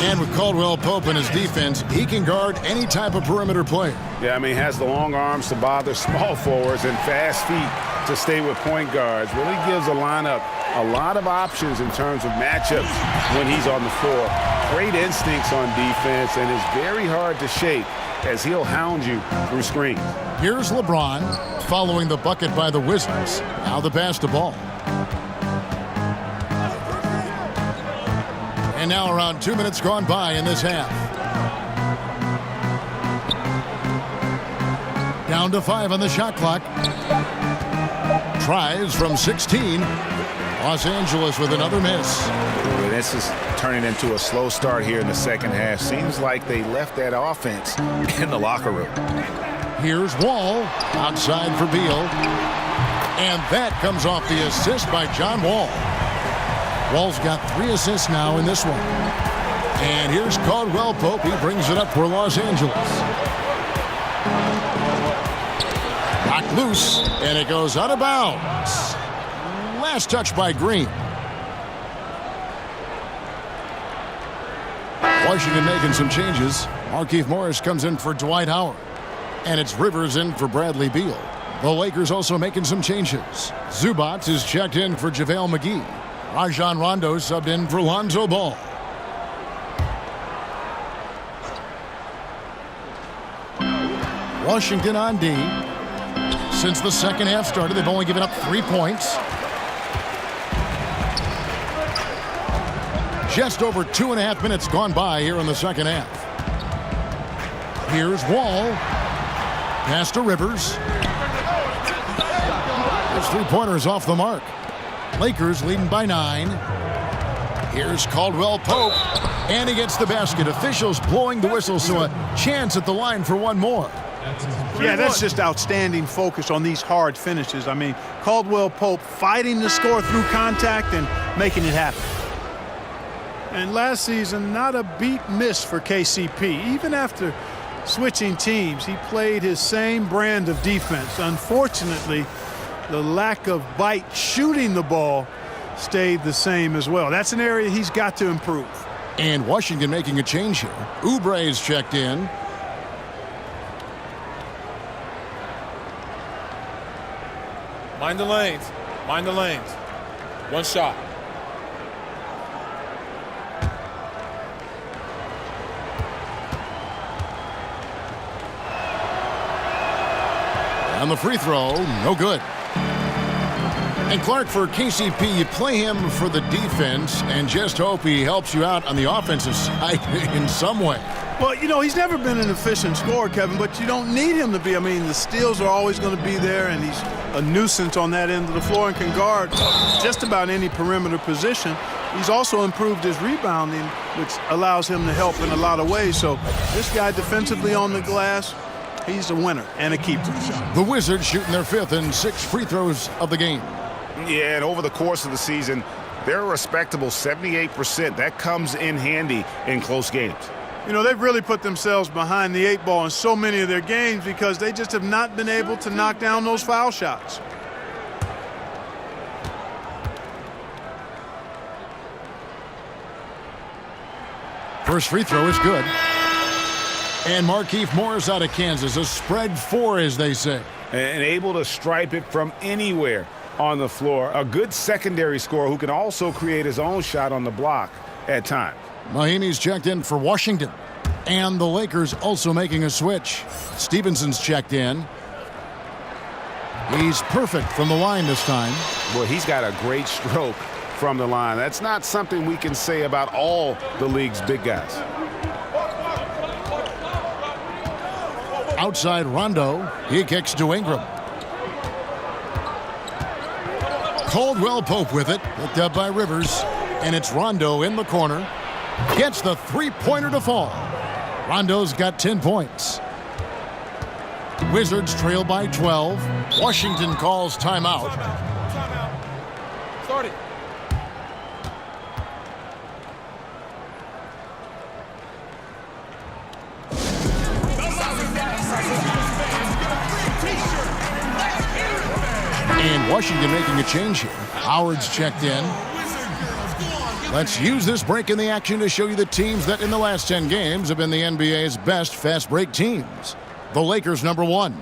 And with Caldwell Pope in his defense, he can guard any type of perimeter player. Yeah, I mean, he has the long arms to bother small forwards and fast feet to stay with point guards. Really gives a lineup a lot of options in terms of matchups when he's on the floor. Great instincts on defense and is very hard to shake as he'll hound you through screens. Here's LeBron following the bucket by the Wizards. Now the pass to Ball. And now around 2 minutes gone by in this half. Down to 5 on the shot clock. Tries from 16. Los Angeles with another miss. Boy, this is turning into a slow start here in the second half. Seems like they left that offense in the locker room. Here's Wall outside for Beal. And that comes off the assist by John Wall. Wall's got 3 assists now in this one. And here's Caldwell Pope. He brings it up for Los Angeles. Knocked loose, and it goes out of bounds. Last touch by Green. Washington making some changes. Markieff Morris comes in for Dwight Howard. And it's Rivers in for Bradley Beal. The Lakers also making some changes. Zubac is checked in for JaVale McGee. Rajon Rondo subbed in for Lonzo Ball. Washington on D. Since the second half started, they've only given up 3 points. Just over 2.5 minutes gone by here in the second half. Here's Wall. Pass to Rivers. His 3-pointers off the mark. Lakers leading by 9. Here's Caldwell Pope. And he gets the basket. Officials blowing the whistle, so a chance at the line for one more. Yeah, that's just outstanding focus on these hard finishes. I mean, Caldwell Pope fighting to score through contact and making it happen. And last season, not a beat missed for KCP. Even after switching teams, he played his same brand of defense. Unfortunately, the lack of bite shooting the ball stayed the same as well. That's an area he's got to improve. And Washington making a change here. Oubre is checked in. Mind the lanes. Mind the lanes. One shot. And the free throw, no good. And Clark, for KCP, you play him for the defense and just hope he helps you out on the offensive side in some way. Well, you know, he's never been an efficient scorer, Kevin, but you don't need him to be. I mean, the steals are always going to be there, and he's a nuisance on that end of the floor and can guard just about any perimeter position. He's also improved his rebounding, which allows him to help in a lot of ways. So this guy defensively on the glass, he's a winner and a keeper. The Wizards shooting their 5th and 6th free throws of the game. Yeah, and over the course of the season, they're a respectable 78%. That comes in handy in close games. You know, they've really put themselves behind the 8 ball in so many of their games because they just have not been able to knock down those foul shots. First free throw is good. And Markieff Morris out of Kansas, a spread 4, as they say. And able to stripe it from anywhere on the floor. A good secondary scorer who can also create his own shot on the block at times. Mahinmi's checked in for Washington. And the Lakers also making a switch. Stevenson's checked in. He's perfect from the line this time. Well, he's got a great stroke from the line. That's not something we can say about all the league's big guys. Outside Rondo. He kicks to Ingram. Caldwell Pope with it. Picked up by Rivers. And it's Rondo in the corner. Gets the three-pointer to fall. Rondo's got 10 points. Wizards trail by 12. Washington calls timeout. Start it. And Washington making a change here. Howard's checked in. Let's use this break in the action to show you the teams that in the last 10 games have been the NBA's best fast break teams. The Lakers #1.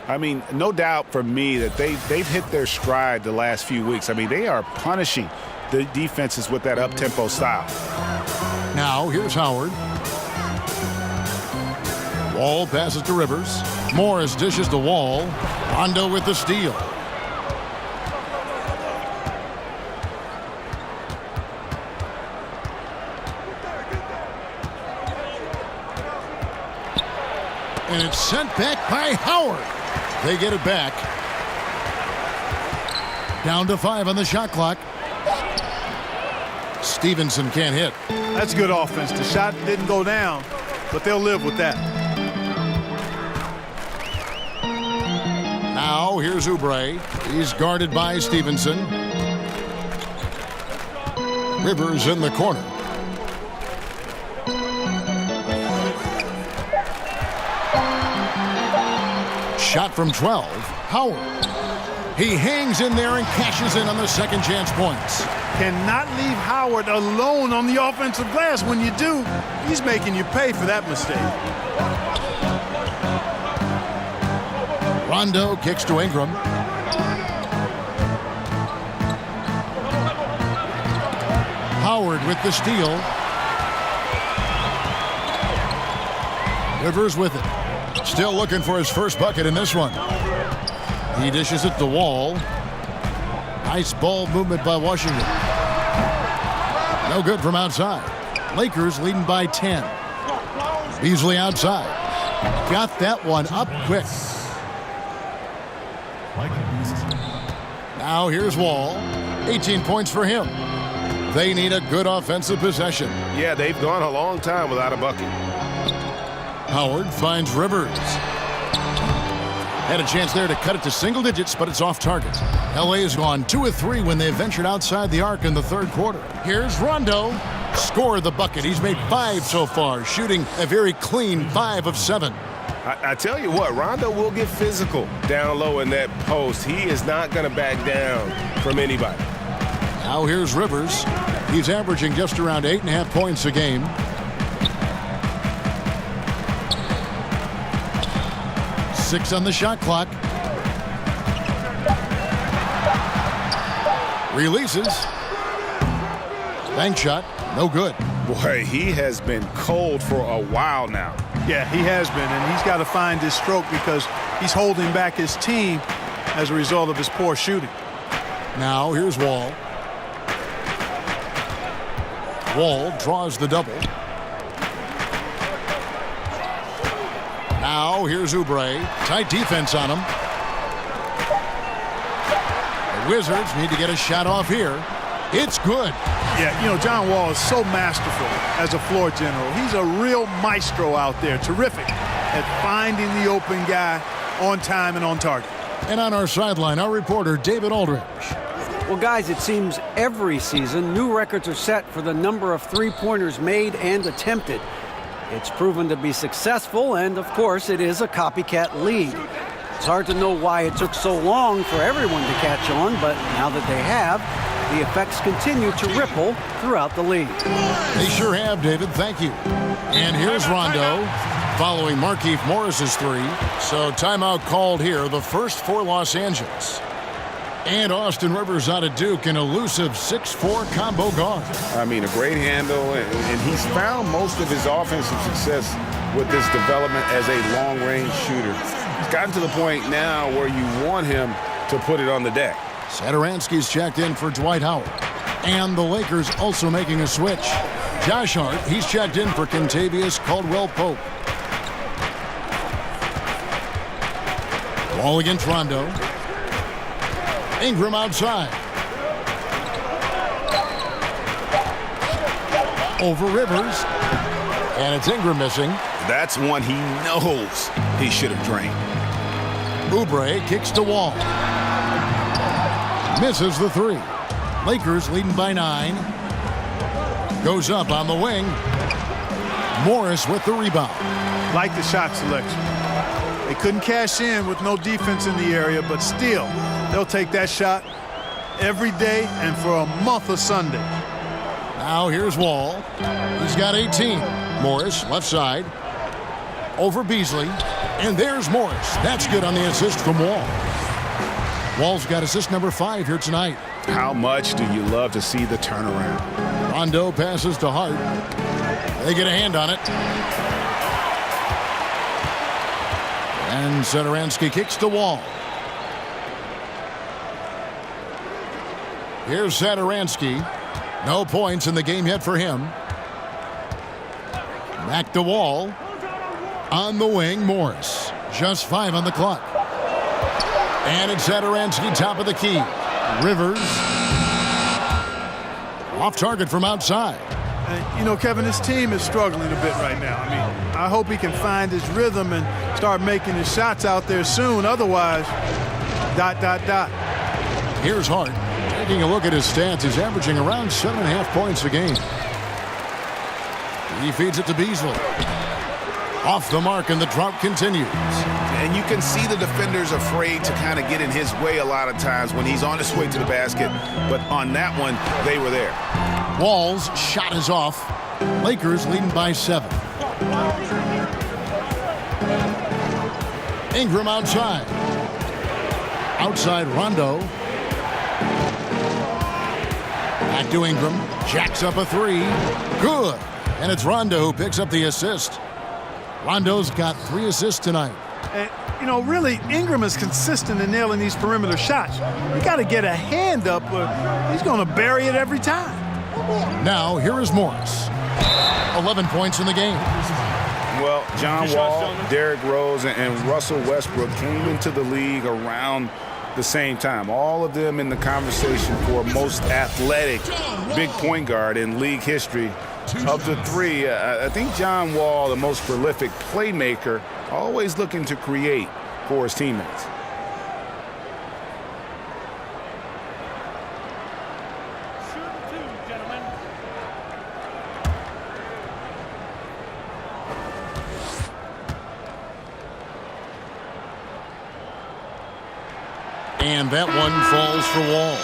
I mean, no doubt for me that they've hit their stride the last few weeks. I mean, they are punishing the defenses with that up-tempo style. Now, here's Howard. Wall passes to Rivers. Morris dishes to Wall. Rondo with the steal. And it's sent back by Howard. They get it back. Down to 5 on the shot clock. Stevenson can't hit. That's good offense. The shot didn't go down, but they'll live with that. Now here's Oubre. He's guarded by Stevenson. Rivers in the corner. Shot from 12. Howard. He hangs in there and cashes in on the second chance points. Cannot leave Howard alone on the offensive glass. When you do, he's making you pay for that mistake. Rondo kicks to Ingram. Howard with the steal. Rivers with it. Still looking for his first bucket in this one. He dishes it to Wall. Nice ball movement by Washington. No good from outside. Lakers leading by 10. Beasley outside. Got that one up quick. Now here's Wall. 18 points for him. They need a good offensive possession. Yeah, they've gone a long time without a bucket. Howard finds Rivers. Had a chance there to cut it to single digits, but it's off target. LA has gone 2 of 3 when they ventured outside the arc in the third quarter. Here's Rondo. Score the bucket. He's made 5 so far, shooting a very clean 5 of 7. I tell you what, Rondo will get physical down low in that post. He is not going to back down from anybody. Now here's Rivers. He's averaging just around 8.5 points a game. Releases. Bank shot. No good. Boy, he has been cold for a while now. Yeah, he has been, and he's got to find his stroke because he's holding back his team as a result of his poor shooting. Now here's Wall. Wall draws the double. Now here's Oubre. Tight defense on him. The Wizards need to get a shot off here. It's good. Yeah, you know, John Wall is so masterful as a floor general. He's a real maestro out there. Terrific at finding the open guy on time and on target. And on our sideline, our reporter, David Aldridge. Well, guys, it seems every season new records are set for the number of three-pointers made and attempted. It's proven to be successful, and of course, it is a copycat league. It's hard to know why it took so long for everyone to catch on, but now that they have, the effects continue to ripple throughout the league. They sure have, David. Thank you. And here's Rondo following Markieff Morris's three. So timeout called here, the first for Los Angeles. And Austin Rivers out of Duke, an elusive 6'4" combo guard. I mean, a great handle, and he's found most of his offensive success with this development as a long-range shooter. He's gotten to the point now where you want him to put it on the deck. Satoransky's checked in for Dwight Howard. And the Lakers also making a switch. Josh Hart, he's checked in for Kentavious Caldwell-Pope. Wall against Rondo. Ingram outside. Over Rivers. And it's Ingram missing. That's one he knows he should have drained. Oubre kicks to Wall. Misses the three. Lakers leading by 9. Goes up on the wing. Morris with the rebound. Like the shot selection. They couldn't cash in with no defense in the area, but still, they'll take that shot every day and for a month of Sunday. Now here's Wall. He's got 18. Morris, left side. Over Beasley. And there's Morris. That's good on the assist from Wall. Wall's got assist number 5 here tonight. How much do you love to see the turnaround? Rondo passes to Hart. They get a hand on it. And Satoransky kicks to Wall. Here's Satoransky. No points in the game yet for him. Back to Wall. On the wing, Morris. Just 5 on the clock. And it's Satoransky, top of the key. Rivers. Off target from outside. You know, Kevin, this team is struggling a bit right now. I mean, I hope he can find his rhythm and start making his shots out there soon. Otherwise, ... Here's Hart. Taking a look at his stats, he's averaging around 7.5 points a game. He feeds it to Beasley. Off the mark, and the drought continues. And you can see the defenders afraid to kind of get in his way a lot of times when he's on his way to the basket. But on that one, they were there. Wall's shot is off. Lakers leading by 7. Ingram outside. Outside Rondo. Back to Ingram. Jacks up a 3. Good. And it's Rondo who picks up the assist. Rondo's got 3 assists tonight. And, you know, really, Ingram is consistent in nailing these perimeter shots. You got to get a hand up, or he's going to bury it every time. Now, here is Morris. 11 points in the game. Well, John Wall, Derrick Rose, and Russell Westbrook came into the league around the same time. All of them in the conversation for most athletic big point guard in league history. Of the 3, I think John Wall, the most prolific playmaker, always looking to create for his teammates. And that one falls for Wall.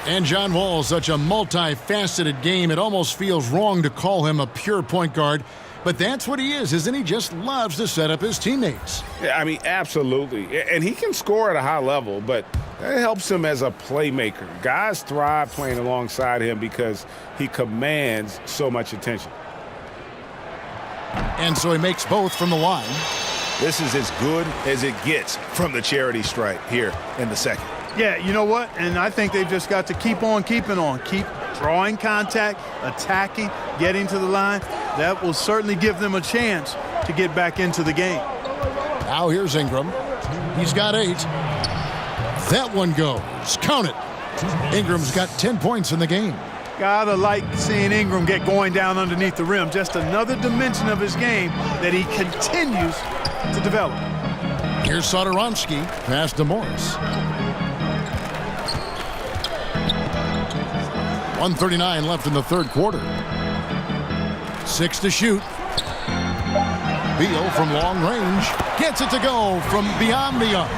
And John Wall is such a multifaceted game, it almost feels wrong to call him a pure point guard. But that's what he is, isn't he? Just loves to set up his teammates. Yeah, I mean, absolutely. And he can score at a high level, but It helps him as a playmaker. Guys thrive playing alongside him because he commands so much attention. And so he makes both from the line. This is as good as it gets from the charity stripe here in the second. Yeah, you know what? And I think they've just got to keep on keeping on. Keep drawing contact, attacking, getting to the line. That will certainly give them a chance to get back into the game. Now here's Ingram. He's got 8. That one goes. Count it. Ingram's got 10 points in the game. Gotta like seeing Ingram get going down underneath the rim. Just another dimension of his game that he continues to develop. Here's Satoransky. Pass to Morris. 1:39 left in the third quarter. 6 to shoot. Beal from long range gets it to go from beyond the arc.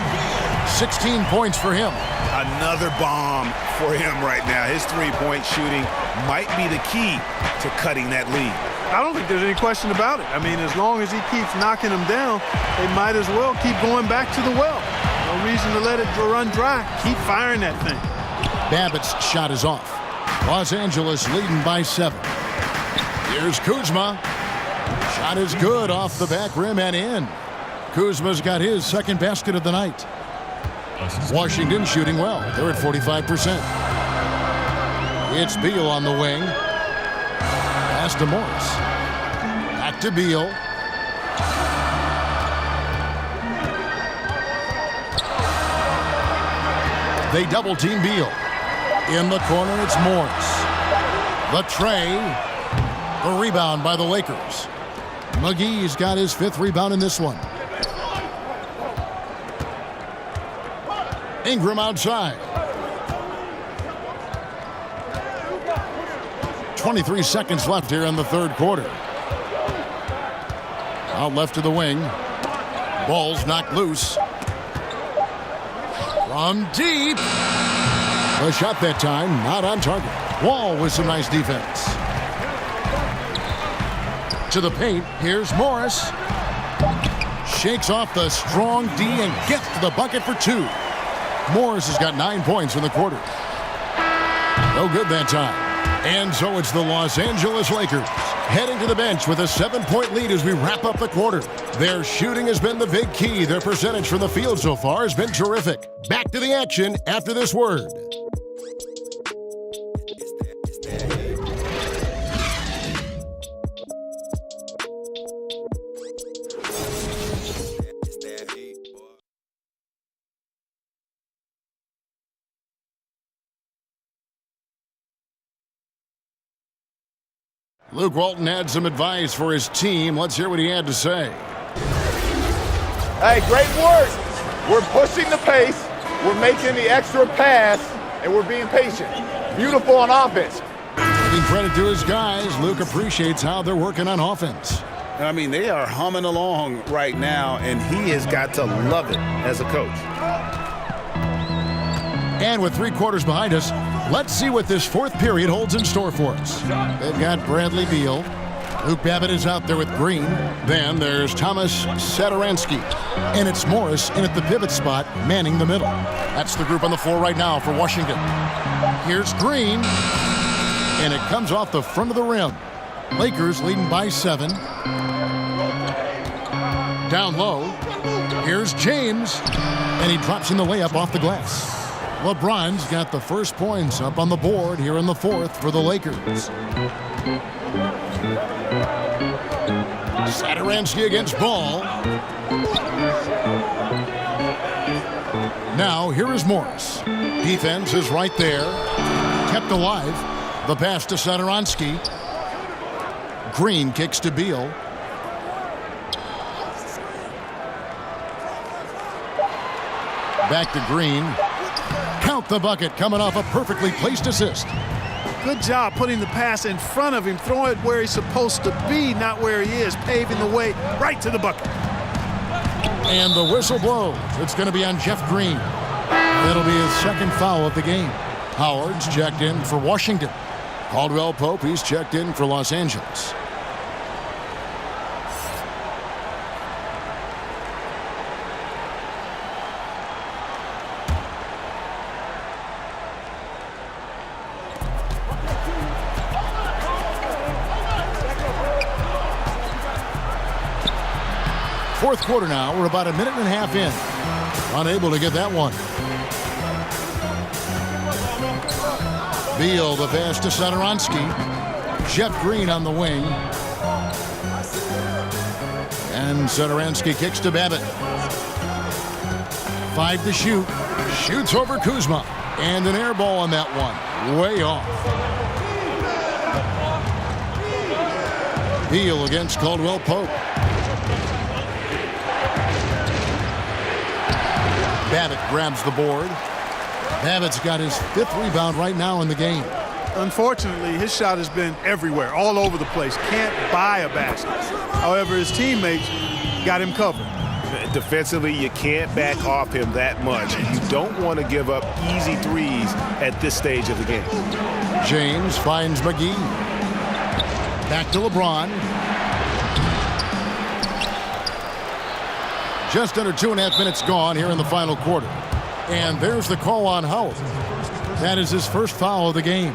16 points for him. Another bomb for him right now. His three-point shooting might be the key to cutting that lead. I don't think there's any question about it. I mean, as long as he keeps knocking them down, they might as well keep going back to the well. No reason to let it run dry. Keep firing that thing. Babbitt's shot is off. Los Angeles leading by 7. Here's Kuzma. Shot is good off the back rim and in. Kuzma's got his second basket of the night. Washington shooting well. They're at 45%. It's Beal on the wing. Pass to Morris. Back to Beal. They double team Beal. In the corner, it's Morris. The tray. The rebound by the Lakers. McGee's got his 5th rebound in this one. Ingram outside. 23 seconds left here in the third quarter. Out left to the wing. Ball's knocked loose. From deep. The shot that time, not on target. Wall with some nice defense. To the paint, here's Morris. Shakes off the strong D and gets to the bucket for 2. Morris has got 9 points in the quarter. No good that time. And so it's the Los Angeles Lakers heading to the bench with a 7-point lead as we wrap up the quarter. Their shooting has been the big key. Their percentage from the field so far has been terrific. Back to the action after this word. Luke Walton had some advice for his team. Let's hear what he had to say. Hey, great work. We're pushing the pace. We're making the extra pass, and we're being patient. Beautiful on offense. Giving credit to his guys, Luke appreciates how they're working on offense. I mean, they are humming along right now, and he has got to love it as a coach. And with 3 quarters behind us, let's see what this 4th period holds in store for us. They've got Bradley Beal. Luke Babbitt is out there with Green. Then there's Thomas Satoransky. And it's Morris in at the pivot spot, manning the middle. That's the group on the floor right now for Washington. Here's Green. And it comes off the front of the rim. Lakers leading by 7. Down low. Here's James. And he drops in the layup off the glass. LeBron's got the first points up on the board here in the 4th for the Lakers. Satoransky against Ball. Now here is Morris. Defense is right there. Kept alive. The pass to Satoransky. Green kicks to Beal. Back to Green. Count the bucket coming off a perfectly placed assist. Good job putting the pass in front of him, throwing it where he's supposed to be, not where he is, paving the way right to the bucket. And the whistle blows. It's going to be on Jeff Green. It'll be his 2nd foul of the game. Howard's checked in for Washington. Caldwell Pope, he's checked in for Los Angeles. Fourth quarter now. We're about a minute and a half in. Unable to get that one. Beal, the pass to Satoransky. Jeff Green on the wing. And Satoransky kicks to Babbitt. 5 to shoot. Shoots over Kuzma. And an air ball on that one. Way off. Beal against Caldwell Pope. Babbitt grabs the board. Babbitt's got his 5th rebound right now in the game. Unfortunately, his shot has been everywhere, all over the place. Can't buy a basket. However, his teammates got him covered. Defensively, you can't back off him that much. You don't want to give up easy threes at this stage of the game. James finds McGee. Back to LeBron. Just under 2.5 minutes gone here in the final quarter. And there's the call on Howard. That is his first foul of the game.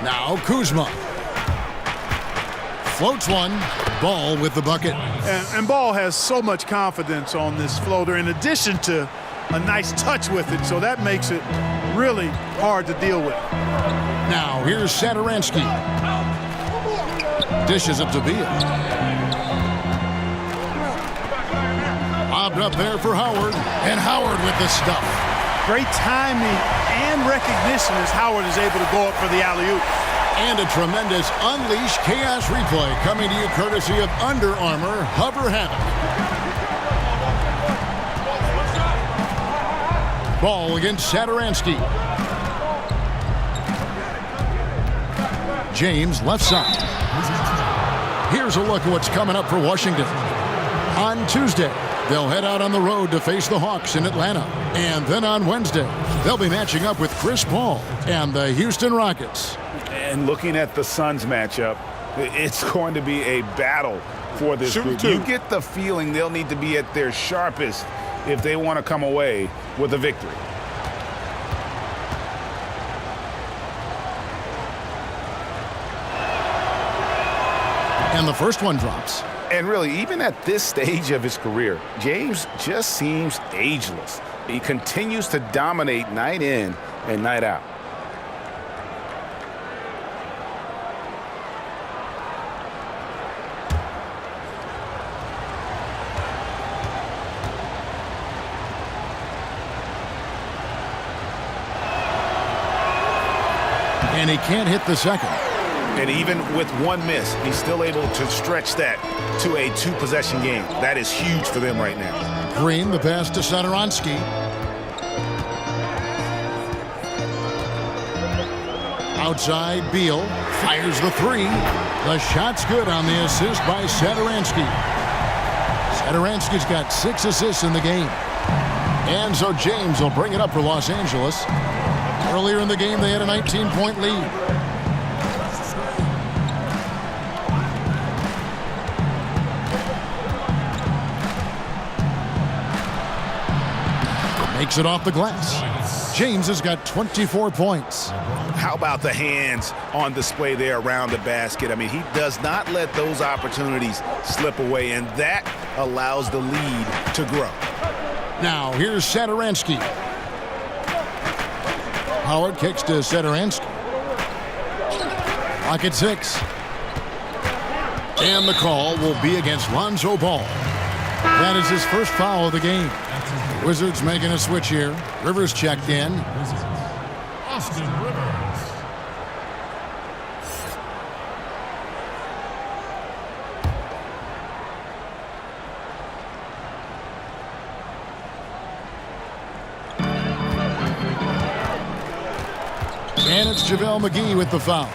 Now Kuzma. Floats one. Ball with the bucket. And Ball has so much confidence on this floater in addition to a nice touch with it, so that makes it really hard to deal with. Now here's Satoransky. Dishes it to Beal. Lobbed up there for Howard. And Howard with the stuff. Great timing and recognition as Howard is able to go up for the alley-oop. And a tremendous Unleash Chaos replay coming to you courtesy of Under Armour Hover Havoc. Ball against Satoransky. James left side. Here's a look at what's coming up for Washington. On Tuesday, they'll head out on the road to face the Hawks in Atlanta. And then on Wednesday, they'll be matching up with Chris Paul and the Houston Rockets. And looking at the Suns matchup, it's going to be a battle for this group. You get the feeling they'll need to be at their sharpest if they want to come away with a victory. And the first one drops. And really, even at this stage of his career, James just seems ageless. He continues to dominate night in and night out. And he can't hit the second. And even with one miss, he's still able to stretch that to a 2-possession game. That is huge for them right now. Green, the pass to Satoransky. Outside, Beal fires the 3. The shot's good on the assist by Satoransky. Satoransky's got 6 assists in the game. And so James will bring it up for Los Angeles. Earlier in the game, they had a 19-point lead. Makes it off the glass. James has got 24 points. How about the hands on display there around the basket? I mean, he does not let those opportunities slip away, and that allows the lead to grow. Now, here's Satoransky. Howard kicks to Satoransky. Clock at 6. And the call will be against Lonzo Ball. That is his first foul of the game. Wizards making a switch here. Rivers checked in. Austin Rivers. And it's JaVale McGee with the foul.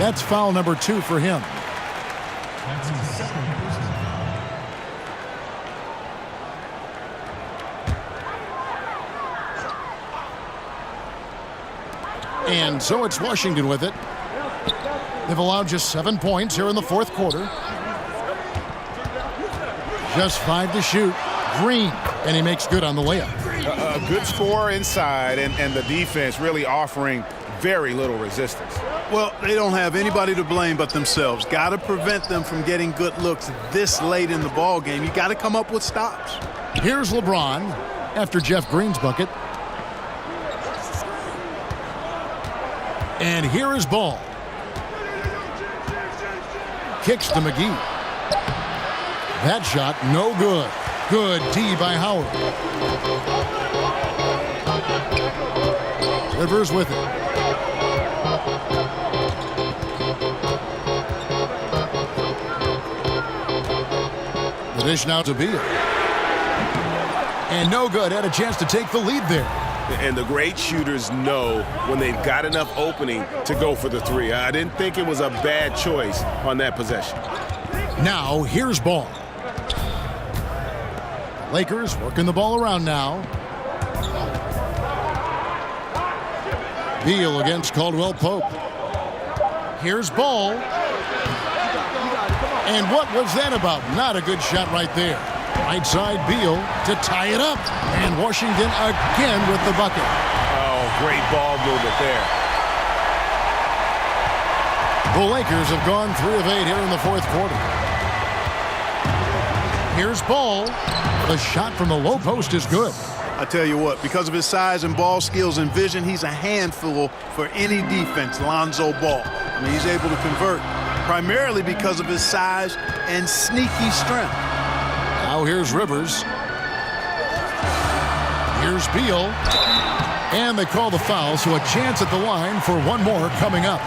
That's foul number 2 for him. That's his second personal foul. And so it's Washington with it. They've allowed just 7 points here in the fourth quarter. Just 5 to shoot. Green, and he makes good on the layup. A good score inside, and the defense really offering very little resistance. Well, they don't have anybody to blame but themselves. Got to prevent them from getting good looks this late in the ball game. You got to come up with stops. Here's LeBron after Jeff Green's bucket. And here is Ball. Kicks to McGee. That shot, no good. Good D by Howard. Rivers with it. The dish now to Beal. And no good. Had a chance to take the lead there. And the great shooters know when they've got enough opening to go for the three. I didn't think it was a bad choice on that possession. Now, here's Ball. Lakers working the ball around now. Beal against Caldwell Pope. Here's Ball. And what was that about? Not a good shot right there. Right side, Beal to tie it up. And Washington again with the bucket. Oh, great ball movement there. The Lakers have gone 3 of 8 here in the fourth quarter. Here's Ball. The shot from the low post is good. I tell you what, because of his size and ball skills and vision, he's a handful for any defense, Lonzo Ball. I mean, he's able to convert primarily because of his size and sneaky strength. Now here's Rivers. Here's Beal. And they call the foul, so a chance at the line for one more coming up.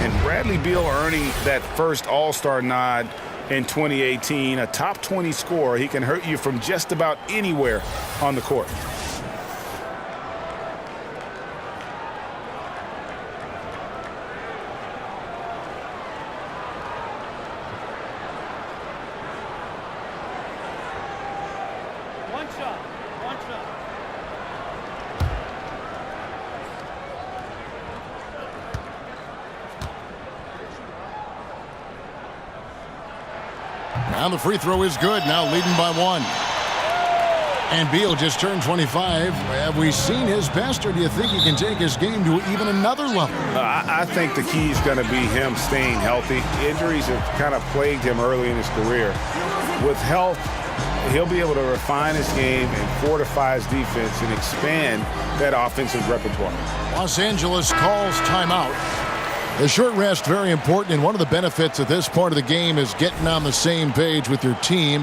And Bradley Beal earning that first All-Star nod in 2018, a top 20 scorer. He can hurt you from just about anywhere on the court. One shot. And the free throw is good. Now leading by 1. And Beal just turned 25. Have we seen his best, or do you think he can take his game to even another level? I think the key is going to be him staying healthy. Injuries have kind of plagued him early in his career. With health, he'll be able to refine his game and fortify his defense and expand that offensive repertoire. Los Angeles calls timeout. The short rest, very important, and one of the benefits of this part of the game is getting on the same page with your team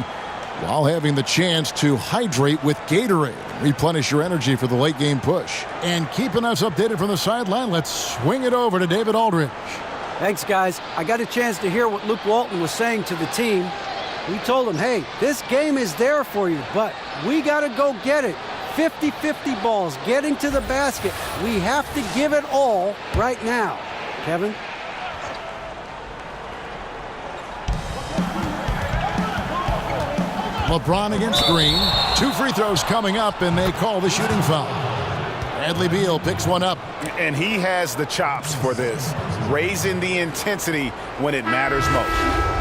while having the chance to hydrate with Gatorade. Replenish your energy for the late game push. And keeping us updated from the sideline, let's swing it over to David Aldridge. Thanks, guys. I got a chance to hear what Luke Walton was saying to the team. We told him, hey, this game is there for you, but we got to go get it. 50-50 balls, getting to the basket. We have to give it all right now. Kevin? LeBron against Green. 2 free throws coming up, and they call the shooting foul. Bradley Beal picks one up. And he has the chops for this, raising the intensity when it matters most.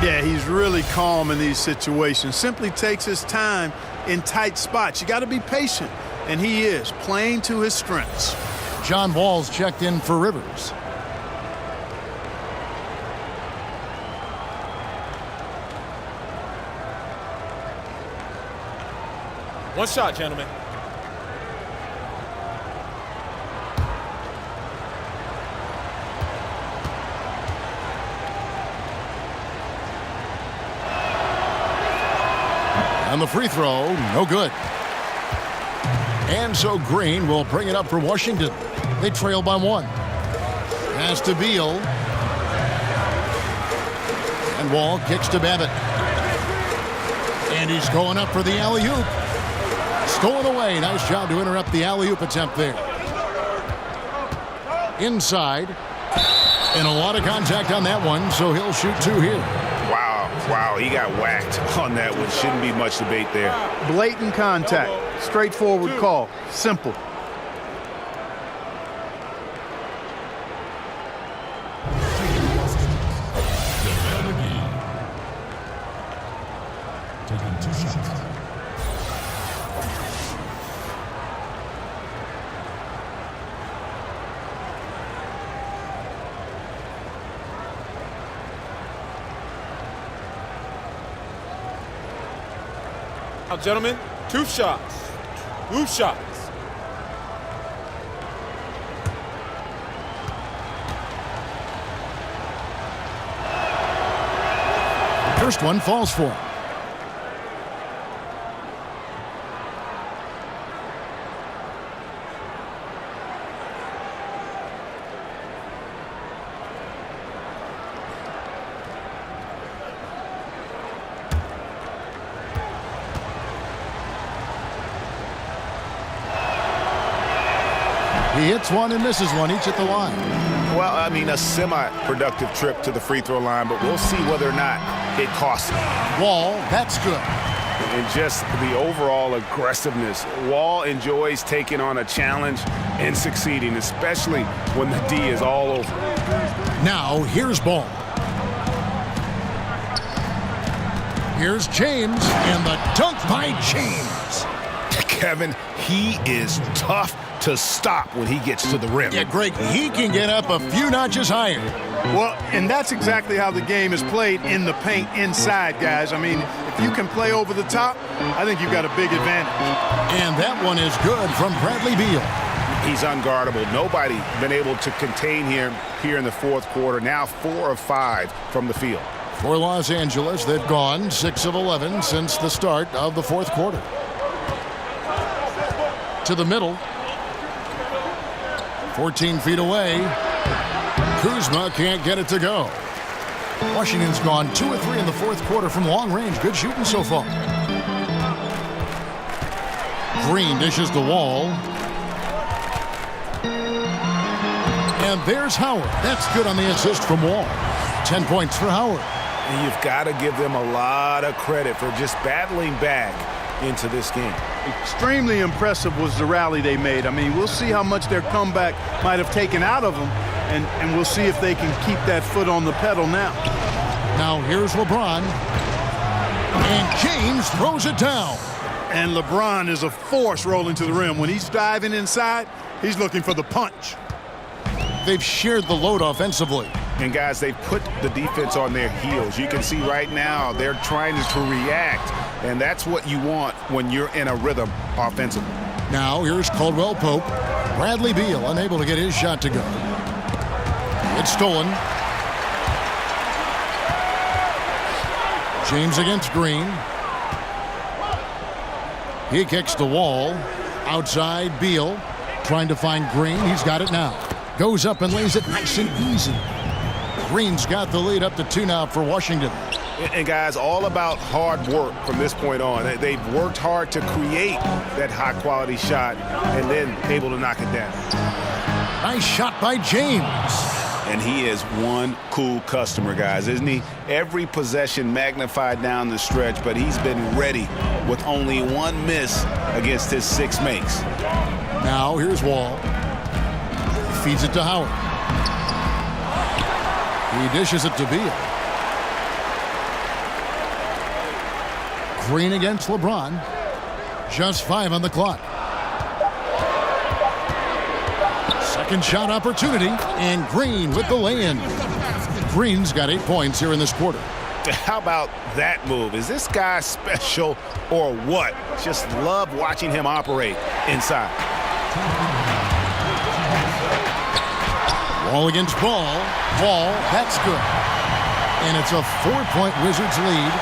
Yeah, he's really calm in these situations. Simply takes his time in tight spots. You got to be patient, and he is, playing to his strengths. John Wall's checked in for Rivers. One shot, gentlemen. And the free throw, no good. And so Green will bring it up for Washington. They trail by 1. Pass to Beal. And Wall kicks to Babbitt. And he's going up for the alley-oop. Stolen away. Nice job to interrupt the alley-oop attempt there. Inside. And a lot of contact on that one, so he'll shoot 2 here. Wow, he got whacked on that one. Shouldn't be much debate there. Blatant contact. Straightforward call. Simple. Taking 2 shots. Now, gentlemen, 2 shots. 2 shots. First one falls for him. He hits one and misses one, each at the line. Well, I mean, a semi-productive trip to the free throw line, but we'll see whether or not it costs him. Wall, that's good. And just the overall aggressiveness. Wall enjoys taking on a challenge and succeeding, especially when the D is all over. Now, here's Ball. Here's James, and the dunk by James. Kevin, he is tough to stop when he gets to the rim. Yeah, Greg, he can get up a few notches higher. Well, and that's exactly how the game is played in the paint inside, guys. I mean, if you can play over the top, I think you've got a big advantage. And that one is good from Bradley Beal. He's unguardable. Nobody been able to contain him here in the fourth quarter. Now 4 of 5 from the field. For Los Angeles, they've gone 6 of 11 since the start of the fourth quarter. To the middle. 14 feet away. Kuzma can't get it to go. Washington's gone 2 of 3 in the fourth quarter from long range. Good shooting so far. Green dishes the Wall. And there's Howard. That's good on the assist from Wall. 10 points for Howard. And you've got to give them a lot of credit for just battling back into this game. Extremely impressive was the rally they made. I mean, we'll see how much their comeback might have taken out of them, and we'll see if they can keep that foot on the pedal now. Now here's LeBron. And James throws it down. And LeBron is a force rolling to the rim. When he's diving inside, he's looking for the punch. They've shared the load offensively. And guys, they've put the defense on their heels. You can see right now they're trying to react, and that's what you want when you're in a rhythm offensively. Now here's Caldwell Pope. Bradley Beal unable to get his shot to go. It's stolen. James against Green. He kicks the Wall. Outside Beal trying to find Green. He's got it now. Goes up and lays it nice and easy. Green's got the lead up to 2 now for Washington. And guys, all about hard work from this point on. They've worked hard to create that high-quality shot and then able to knock it down. Nice shot by James. And he is one cool customer, guys, isn't he? Every possession magnified down the stretch, but he's been ready with only 1 miss against his 6 makes. Now here's Wall. Feeds it to Howard. He dishes it to Beal. Green against LeBron. Just 5 on the clock. Second shot opportunity, and Green with the lay-in. Green's got 8 points here in this quarter. How about that move? Is this guy special or what? Just love watching him operate inside. Wall against Ball. Wall, that's good. And it's a 4-point Wizards lead.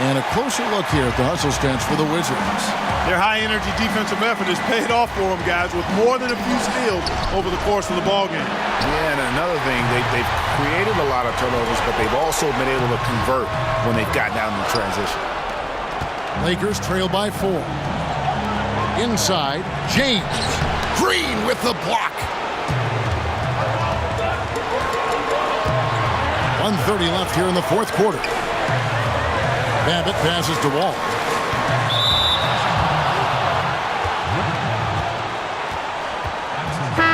And a closer look here at the hustle stance for the Wizards. Their high-energy defensive effort has paid off for them, guys, with more than a few steals over the course of the ballgame. Yeah, and another thing, they've created a lot of turnovers, but they've also been able to convert when they've got down in transition. Lakers trail by 4. Inside, James. Green with the block. 1:30 left here in the fourth quarter. Babbitt passes to Wall.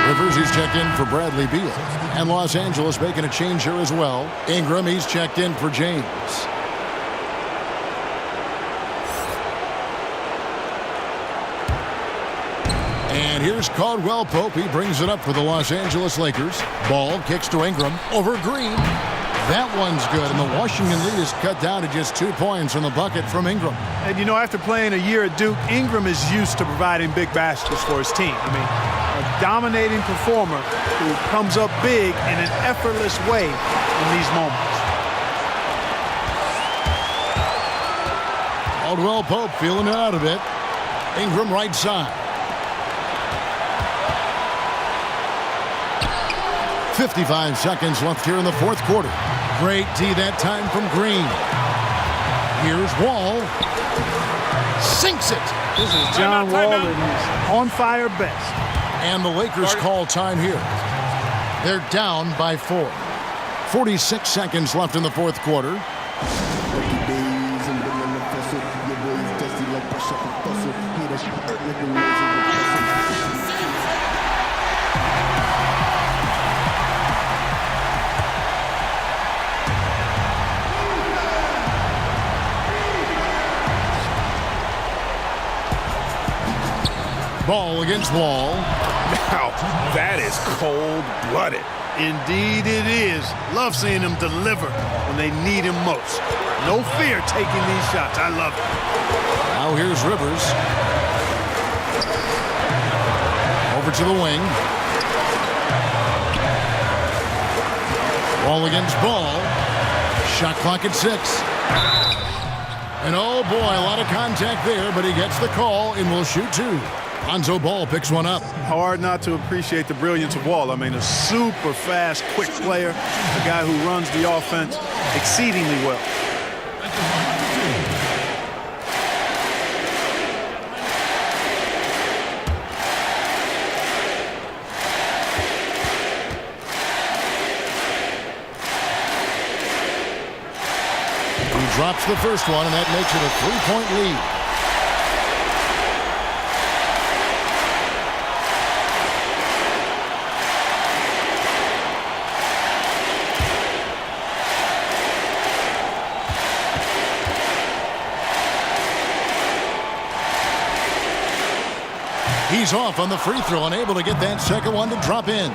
Rivers, he's checked in for Bradley Beal. And Los Angeles making a change here as well. Ingram, he's checked in for James. And here's Caldwell Pope. He brings it up for the Los Angeles Lakers. Ball kicks to Ingram over Green. That one's good, and the Washington lead is cut down to just 2 points in the bucket from Ingram. And, you know, after playing a year at Duke, Ingram is used to providing big baskets for his team. I mean, a dominating performer who comes up big in an effortless way in these moments. Caldwell Pope feeling it out a bit. Ingram right side. 55 seconds left here in the fourth quarter. Great D that time from Green. Here's Wall. Sinks it. This is John Wall, and he's on fire best. And the Lakers call time here. They're down by 4. 46 seconds left in the fourth quarter. Ball against Wall. Now, that is cold-blooded. Indeed it is. Love seeing him deliver when they need him most. No fear taking these shots. I love it. Now here's Rivers. Over to the wing. Ball against Ball. Shot clock at 6. And oh boy, a lot of contact there, but he gets the call and will shoot 2. Lonzo Ball picks one up. Hard not to appreciate the brilliance of Wall. I mean, a super fast, quick player, a guy who runs the offense exceedingly well. He drops the first one, and that makes it a 3-point lead. He's off on the free throw, unable to get that second one to drop in.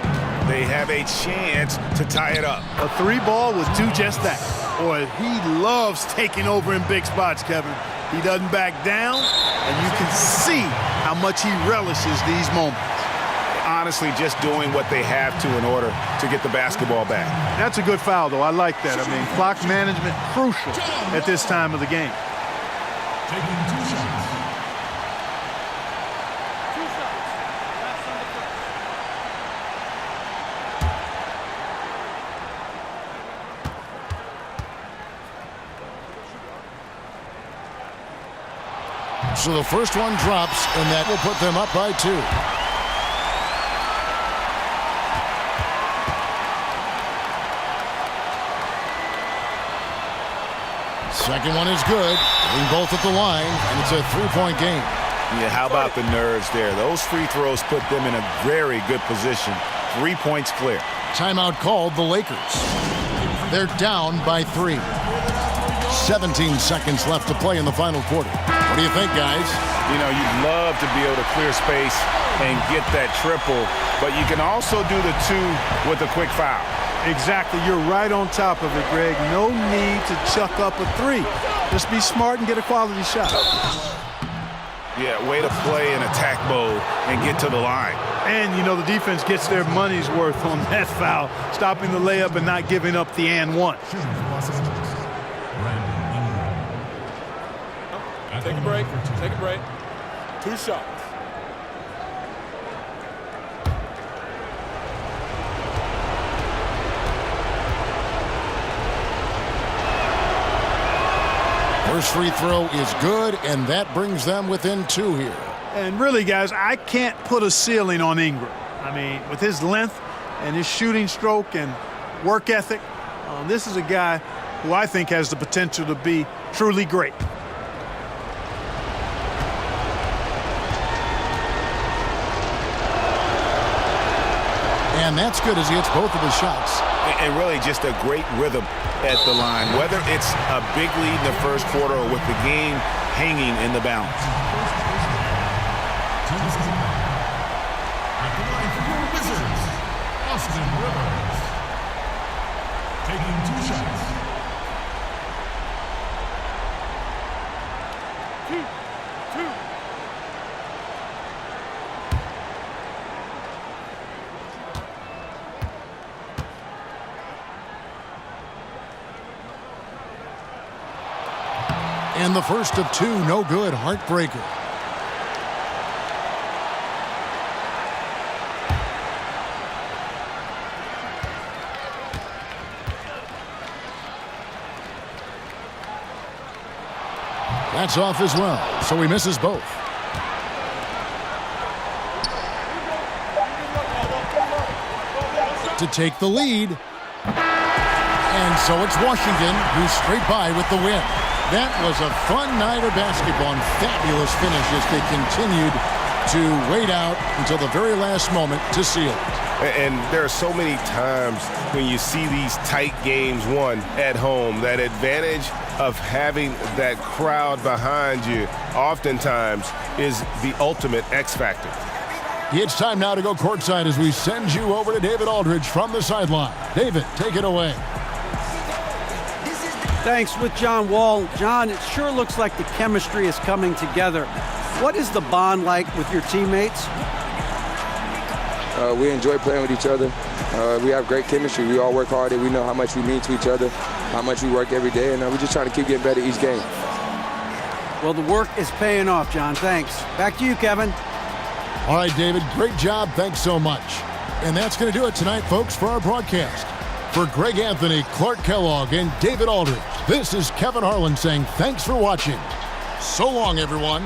They have a chance to tie it up. A 3-ball would do just that. Boy, he loves taking over in big spots, Kevin. He doesn't back down, and you can see how much he relishes these moments. Honestly, just doing what they have to in order to get the basketball back. That's a good foul, though. I like that. I mean, clock management crucial at this time of the game. Taking 2 shots. So the first one drops, and that will put them up by 2. Second one is good. Hitting both at the line, and it's a 3-point game. Yeah, how about the nerves there? Those free throws put them in a very good position. 3 points clear. Timeout called the Lakers. They're down by 3. 17 seconds left to play in the final quarter. What do you think, guys? You know, you'd love to be able to clear space and get that triple, but you can also do the 2 with a quick foul. Exactly. You're right on top of it, Greg. No need to chuck up a 3. Just be smart and get a quality shot. Yeah, way to play in attack mode and get to the line. And, you know, the defense gets their money's worth on that foul, stopping the layup and not giving up the and 1. Take a break. Take a break. 2 shots. First free throw is good, and that brings them within 2 here. And really, guys, I can't put a ceiling on Ingram. I mean, with his length and his shooting stroke and work ethic, this is a guy who I think has the potential to be truly great. And that's good as he hits both of his shots. And really just a great rhythm at the line, whether it's a big lead in the first quarter or with the game hanging in the balance. At the line for your Wizards, Austin Rivers. Taking 2 shots. And the first of two, no good, heartbreaker. That's off as well, so he misses both. To take the lead. And so it's Washington who's straight by with the win. That was a fun night of basketball and fabulous finish as they continued to wait out until the very last moment to seal it. And there are so many times when you see these tight games won at home, that advantage of having that crowd behind you oftentimes is the ultimate X factor. It's time now to go courtside as we send you over to David Aldridge from the sideline. David, take it away. Thanks with John Wall. John, it sure looks like the chemistry is coming together. What is the bond like with your teammates? We enjoy playing with each other. We have great chemistry. We all work hard and we know how much we mean to each other, how much we work every day, and we're just trying to keep getting better each game. Well, the work is paying off, John. Thanks. Back to you, Kevin. All right, David, great job. Thanks so much. And that's going to do it tonight, folks, for our broadcast. For Greg Anthony, Clark Kellogg, and David Aldridge, this is Kevin Harlan saying thanks for watching. So long, everyone.